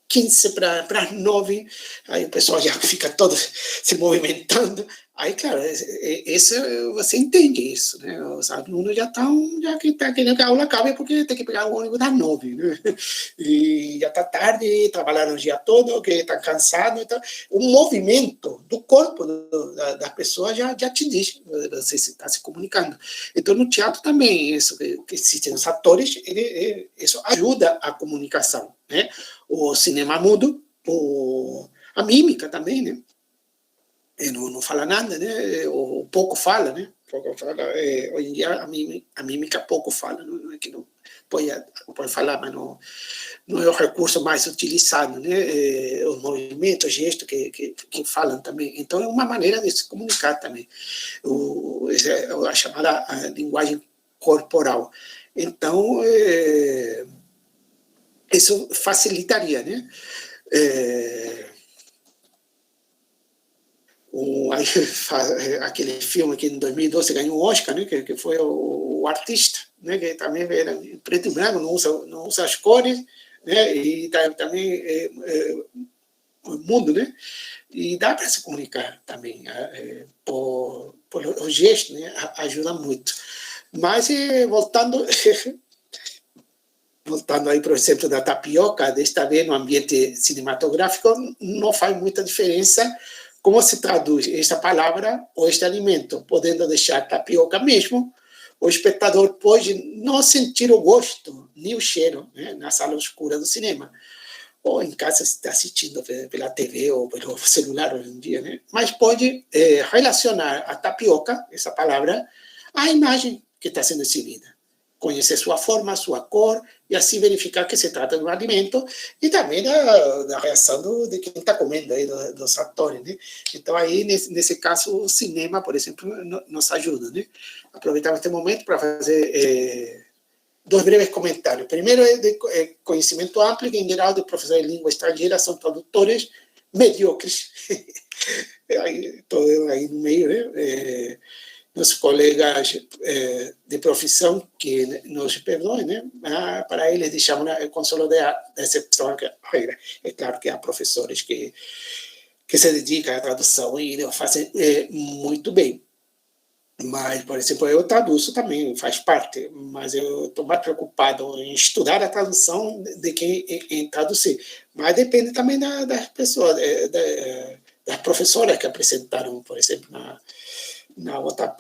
15 para as 9, aí o pessoal já fica todo se movimentando, Aí, claro, esse, você entende isso, né? Os alunos já estão, já que tá querendo que a aula acabe porque tem que pegar o ônibus das 9, né? E já está tarde, trabalharam o dia todo, que estão cansados. Então, o movimento do corpo das pessoas já te diz, você está se comunicando. Então, no teatro também, isso que existem os atores, isso ajuda a comunicação, né? O cinema mudo, a mímica também, né? Não fala nada, né? Ou pouco fala, né? Pouco fala. Hoje em dia a mímica pouco fala, não é que não pode falar, mas não é o recurso mais utilizado, né? Os movimentos, os gestos que falam também. Então é uma maneira de se comunicar também. A chamada a linguagem corporal. Então isso facilitaria, né? Aquele filme que em 2012 ganhou um Oscar, né, que foi o Artista, né, que também era em preto e branco, não usa as cores, né, e também o mundo, né, e dá para se comunicar também por o gesto, né, ajuda muito. Mas voltando aí, por exemplo, da tapioca, desta vez no ambiente cinematográfico, não faz muita diferença como se traduz esta palavra ou este alimento, podendo deixar tapioca mesmo, o espectador pode não sentir o gosto nem o cheiro, né, na sala escura do cinema, ou em casa se está assistindo pela TV ou pelo celular hoje em dia, né? Mas pode relacionar a tapioca, essa palavra, à imagem que está sendo exibida. Conhecer sua forma, sua cor, e assim verificar que se trata de um alimento, e também da reação de quem está comendo, aí, dos atores, né? Então, aí, nesse caso, o cinema, por exemplo, nos ajuda, né? Aproveitamos este momento para fazer dois breves comentários. Primeiro é de conhecimento amplo, que em geral os professores de língua estrangeira são tradutores medíocres. Todo aí no meio, né? Nossos colegas de profissão que nos perdoem, né? Para eles deixamos o consolo de exceção. É claro que há professores que se dedicam à tradução e fazem muito bem. Mas, por exemplo, eu traduzo também, faz parte, mas eu estou mais preocupado em estudar a tradução de que em traduzir. Mas depende também das pessoas, das professoras que apresentaram, por exemplo, na outra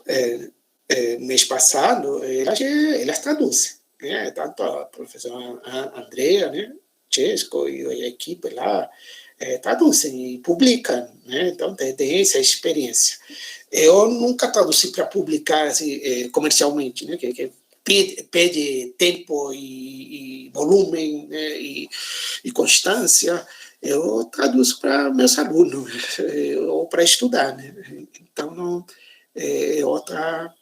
mês passado, elas traduzem, né? Tanto a professora Andrea, né, Chesco e a equipe lá traduzem e publicam, né? Então tem essa experiência. Eu nunca traduzi para publicar assim, comercialmente, né? Que pede tempo e volume, né? E constância. Eu traduzo para meus alunos ou para estudar, né? Então não outra.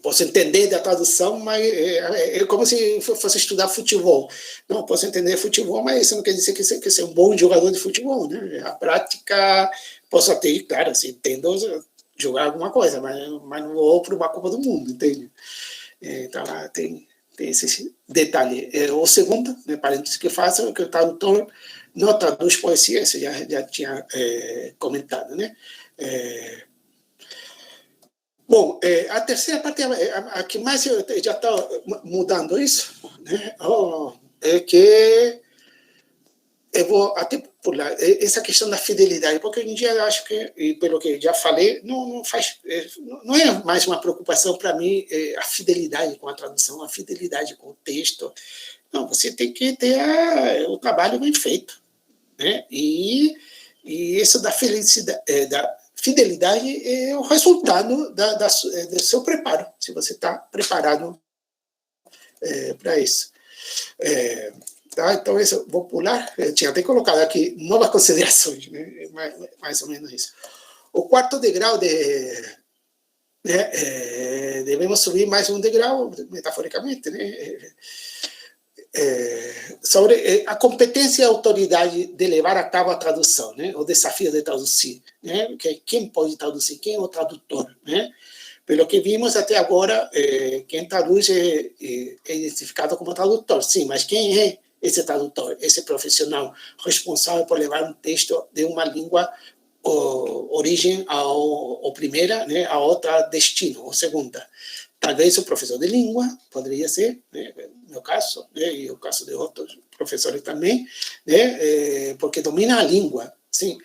Posso entender da tradução, mas é como se fosse estudar futebol. Não, posso entender futebol, mas isso não quer dizer que você é um bom jogador de futebol, né? A prática, posso até, claro, assim, entendo jogar alguma coisa, mas não vou para uma Copa do Mundo, entende? Então, tem esse detalhe. O segundo, né, parênteses que faço, é que o tradutor não traduz poesia, isso já tinha comentado, né? Bom, a terceira parte, a que mais já está mudando isso, né? É que eu vou até pular essa questão da fidelidade, porque hoje em dia eu acho que, e pelo que já falei, não é mais uma preocupação para mim a fidelidade com a tradução, a fidelidade com o texto. Não, você tem que ter o trabalho bem feito, né? E isso da felicidade, da fidelidade é o resultado do seu preparo, se você está preparado para isso. Tá? Então, isso, vou pular. Eu tinha até colocado aqui novas considerações, né? Mais ou menos isso. O quarto degrau devemos subir mais um degrau, metaforicamente, né? Sobre a competência e a autoridade de levar a cabo a tradução, né? O desafio de traduzir, né? Quem pode traduzir, quem é o tradutor, né? Pelo que vimos até agora, quem traduz é identificado como tradutor, sim, mas quem é esse tradutor, esse profissional responsável por levar um texto de uma língua origem ao primeira, né, a outra destino, ou segunda. Talvez o professor de língua poderia ser, né, no meu caso, né, e o caso de outros professores também, né, porque domina a língua, sim.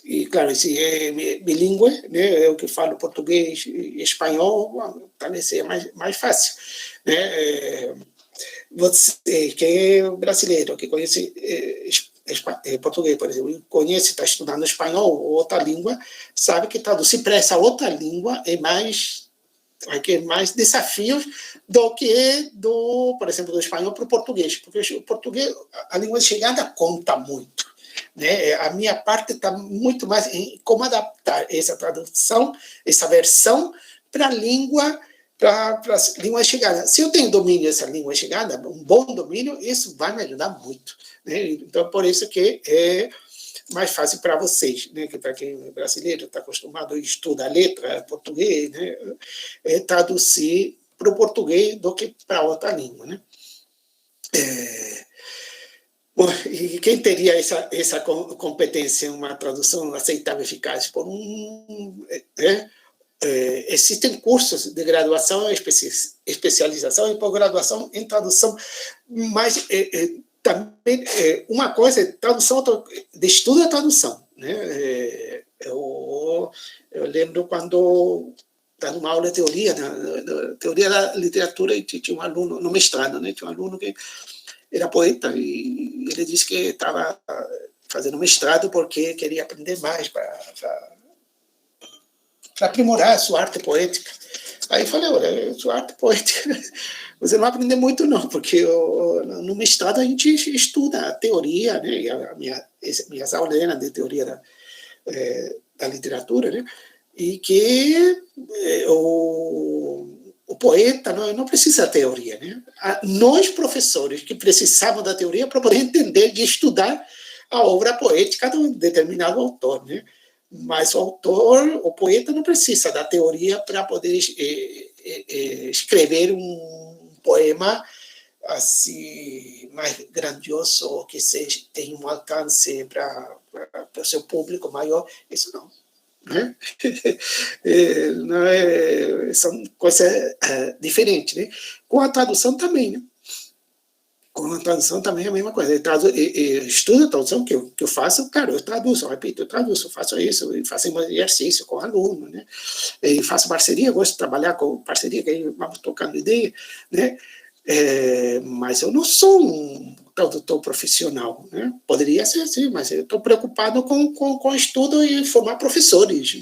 E, claro, se é bilíngue, né, eu que falo português e espanhol, talvez seja mais fácil. Né? Você que é brasileiro, que conhece português, por exemplo, conhece, está estudando espanhol ou outra língua, sabe que traduzir para essa outra língua é mais desafios do que por exemplo, do espanhol para o português, porque o português, a língua de chegada conta muito. Né? A minha parte está muito mais em como adaptar essa tradução, essa versão para a língua chegada. Se eu tenho domínio dessa língua chegada, um bom domínio, isso vai me ajudar muito. Né? Então, por isso que é mais fácil para vocês, né? Que para quem é brasileiro está acostumado a estudar letra, português, né? Traduzir para o português do que para outra língua. Né? Bom, e quem teria essa competência em uma tradução aceitável e eficaz? Existem cursos de graduação, especialização e pós-graduação em tradução, mas também uma coisa é tradução, de estudo da tradução. Né? Eu lembro quando estava numa aula de teoria, teoria da literatura, e tinha um aluno no mestrado, né? Tinha um aluno que era poeta, e ele disse que estava fazendo mestrado porque queria aprender mais para aprimorar a sua arte poética. Aí eu falei, olha, sua arte poética, você não vai aprender muito não, porque no mestrado a gente estuda a teoria, né? E minhas aulas eram de teoria da literatura, né? E que o poeta não precisa da teoria. Né? Nós, professores, que precisamos da teoria para poder entender e estudar a obra poética de um determinado autor. Né? Mas o poeta não precisa da teoria para poder escrever um poema assim, mais grandioso, que tenha um alcance para o seu público maior. Isso não. Né? São coisas diferentes. Né? Com a tradução também. Né? Com a tradução também é a mesma coisa. Estudo a tradução que eu faço, claro, eu traduzo, faço isso, faço exercício com aluno, né? E faço parceria, gosto de trabalhar com parceria, que aí vamos tocando ideia, né? Mas eu não sou um tradutor profissional, né? Poderia ser assim, mas eu estou preocupado com o estudo e formar professores,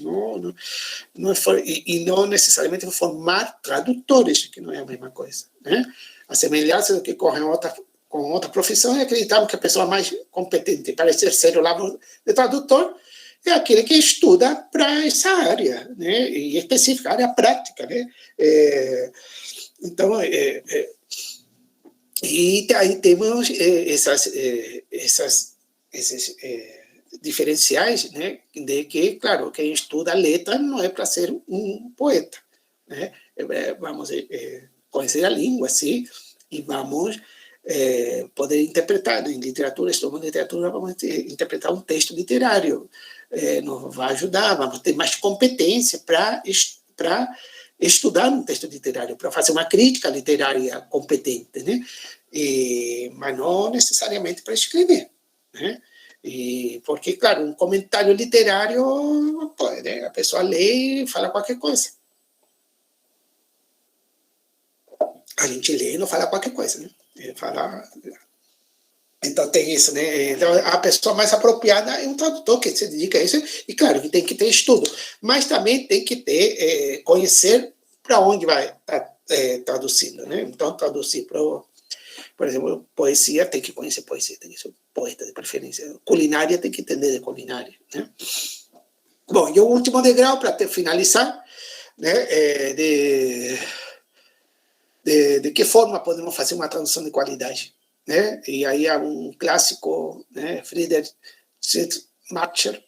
e não necessariamente formar tradutores, que não é a mesma coisa, né? A semelhança do que corre com outra profissão é acreditar que a pessoa mais competente para exercer o lado de tradutor é aquele que estuda para essa área, né? E específica, área prática, né? Então, e aí temos esses diferenciais, né, de que, claro, quem estuda letra não é para ser um poeta. Né? Vamos conhecer a língua, sim, e vamos poder interpretar. Em literatura, estudando literatura, vamos interpretar um texto literário. Nos vai ajudar, vamos ter mais competência para estudar um texto literário, para fazer uma crítica literária competente, né? Mas não necessariamente para escrever, né? Porque, claro, um comentário literário, né? A pessoa lê e fala qualquer coisa. A gente lê e não fala qualquer coisa, né? Então tem isso, né? Então, a pessoa mais apropriada é um tradutor que se dedica a isso, e claro, que tem que ter estudo, mas também tem que ter, conhecer para onde vai estar traduzindo, né? Então, traduzir para, por exemplo, poesia, tem que conhecer poesia, tem que ser poeta de preferência. Culinária, tem que entender de culinária, né? Bom, e o último degrau, para finalizar, né? De que forma podemos fazer uma tradução de qualidade? Né? E aí há um clássico, né? Friedrich Schleiermacher,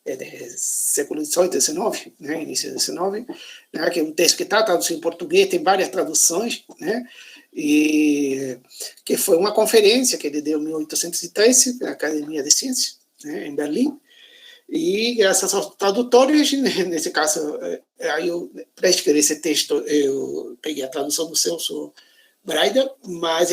do século XVIII, XIX, né? Início do XIX, né? Que é um texto que está traduzido em português, tem várias traduções, né? E que foi uma conferência que ele deu em 1813 na Academia de Ciências, né? Em Berlim, E graças aos tradutores, nesse caso, aí para escrever esse texto, eu peguei a tradução do Celso Braida, mas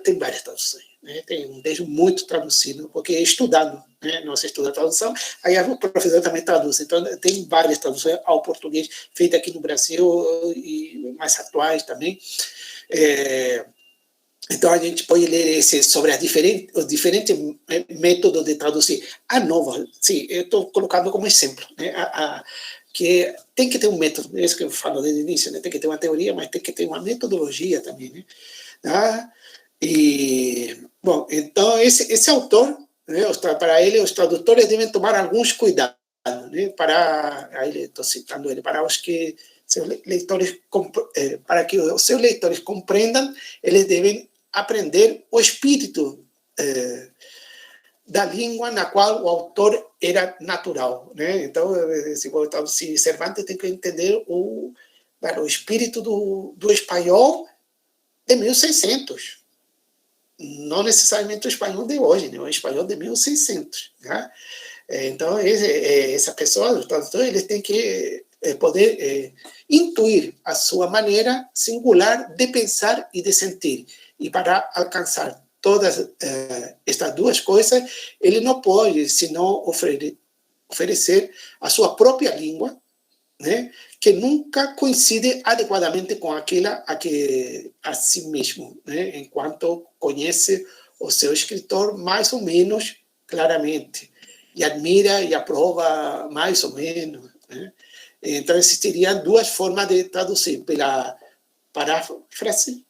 tem várias traduções. Né? Tem um texto muito traduzido, porque é estudado, né? Nós estudamos tradução, aí o professor também traduz. Então, tem várias traduções ao português, feitas aqui no Brasil, e mais atuais também. Então, a gente pode ler sobre os diferentes métodos de traduzir. A nova, sim, eu estou colocando como exemplo, né? Que tem que ter um método, é isso que eu falo desde o início, né? Tem que ter uma teoria, mas tem que ter uma metodologia também, né? E, bom, então, esse autor, né, para ele, os tradutores devem tomar alguns cuidados, né? Aí estou citando ele, para os que seus leitores, para que os seus leitores compreendam, eles devem aprender o espírito da língua na qual o autor era natural, né? Então, se Cervantes tem que entender o espírito do espanhol de 1600, não necessariamente o espanhol de hoje, né? O espanhol de 1600, né? Então, essa pessoa, os tradutores, eles têm que poder intuir a sua maneira singular de pensar e de sentir. E para alcançar todas estas duas coisas, ele não pode senão oferecer a sua própria língua, né, que nunca coincide adequadamente com aquela a si mesmo, né, enquanto conhece o seu escritor mais ou menos claramente, e admira e aprova mais ou menos. Né? Então, existiriam duas formas de traduzir: pela paráfrase,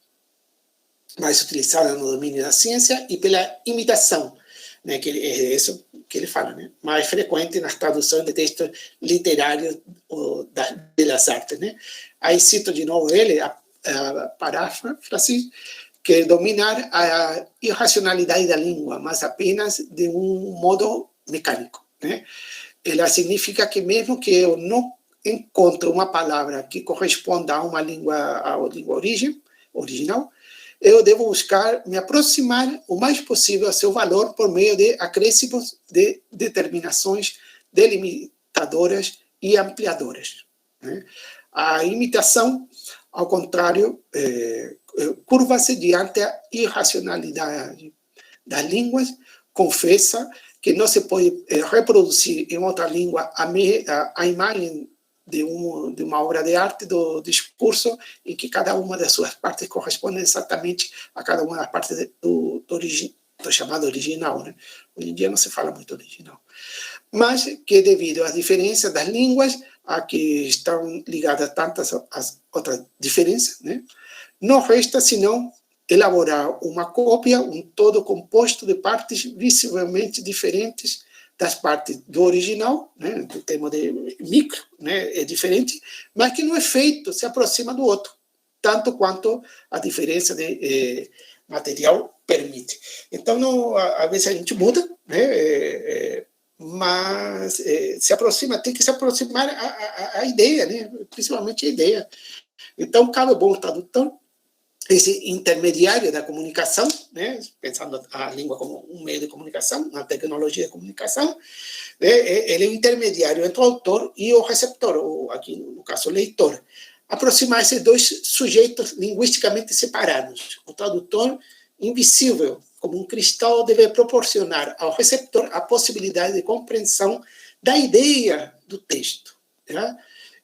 mais utilizada no domínio da ciência, e pela imitação, né, que é isso que ele fala, né, mais frequente nas traduções de textos literários das belas artes. Né. Aí cito de novo ele, a paráfrase, que é dominar a irracionalidade da língua, mas apenas de um modo mecânico. Né. Ela significa que mesmo que eu não encontre uma palavra que corresponda a uma língua original, eu devo buscar me aproximar o mais possível ao seu valor por meio de acréscimos de determinações delimitadoras e ampliadoras. Né? A imitação, ao contrário, curva-se diante da irracionalidade das línguas, confessa que não se pode reproduzir em outra língua a imagem de uma obra de arte, do discurso, em que cada uma das suas partes corresponde exatamente a cada uma das partes do chamado original. Né? Hoje em dia não se fala muito original. Mas que, devido às diferenças das línguas, a que estão ligadas tantas as outras diferenças, né? Não resta senão elaborar uma cópia, um todo composto de partes visivelmente diferentes das partes do original, né, do termo de micro, né, é diferente, mas que no efeito se aproxima do outro, tanto quanto a diferença de material permite. Então, às vezes a gente muda, né, mas se aproxima, tem que se aproximar a ideia, né, principalmente a ideia. Então, cabe bom tradutor, esse intermediário da comunicação, né, pensando a língua como um meio de comunicação, uma tecnologia de comunicação, né, ele é o intermediário entre o autor e o receptor, ou aqui no caso o leitor. Aproximar esses dois sujeitos linguisticamente separados. O tradutor, invisível, como um cristal, deve proporcionar ao receptor a possibilidade de compreensão da ideia do texto. Né?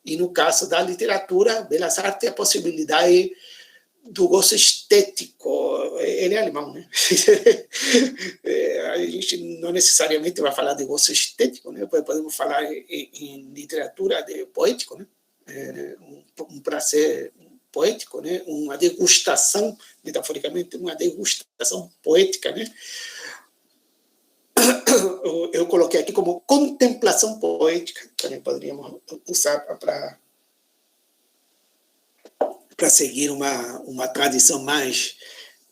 E no caso da literatura, belas artes, a possibilidade do gosto estético. Ele é alemão, né? A gente não necessariamente vai falar de gosto estético, né? Podemos falar em literatura poético, né? Um prazer poético, né? Uma degustação, metaforicamente, uma degustação poética, né? Eu coloquei aqui como contemplação poética, também poderíamos usar para seguir uma tradição mais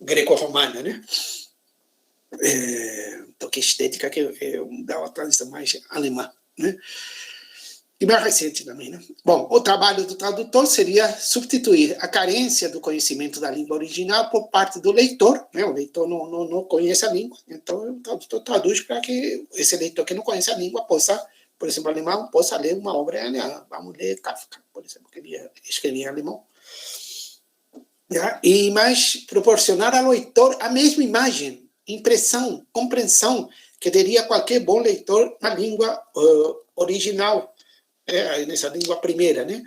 greco-romana, né? Que estética que dá uma tradição mais alemã, né? E mais recente também, né? Bom, o trabalho do tradutor seria substituir a carência do conhecimento da língua original por parte do leitor, né? O leitor não conhece a língua, então o tradutor traduz para que esse leitor que não conhece a língua possa por exemplo, alemão, possa ler uma obra alemã. Vamos ler Kafka, por exemplo, que ele escrevia em alemão. E mais proporcionar ao leitor a mesma imagem, impressão, compreensão que teria qualquer bom leitor na língua original, nessa língua primeira, né?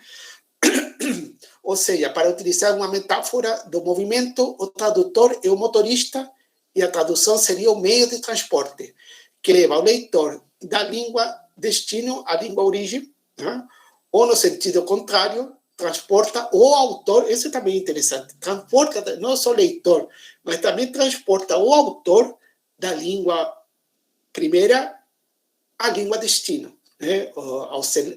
Ou seja, para utilizar uma metáfora do movimento, o tradutor é o motorista e a tradução seria o meio de transporte, que leva o leitor da língua destino à língua origem, né? Ou no sentido contrário, transporta o autor, isso também é interessante, transporta não só o leitor, mas também transporta o autor da língua primeira à língua destino, né?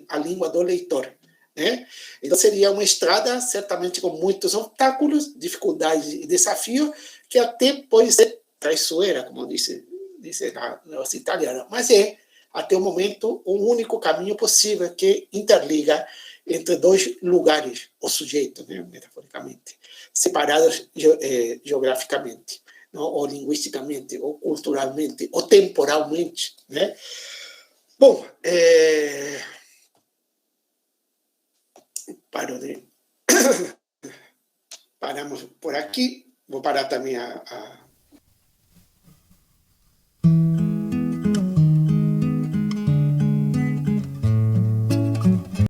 A língua do leitor. Né? Então, seria uma estrada, certamente com muitos obstáculos, dificuldades e desafios, que até pode ser traiçoeira, como disse os italianos, mas é, até o momento, um único caminho possível que interliga entre dois lugares, o sujeito, né, metaforicamente, separados geograficamente, não? Ou linguisticamente, ou culturalmente, ou temporalmente. Né? Bom, paramos por aqui. Vou parar também a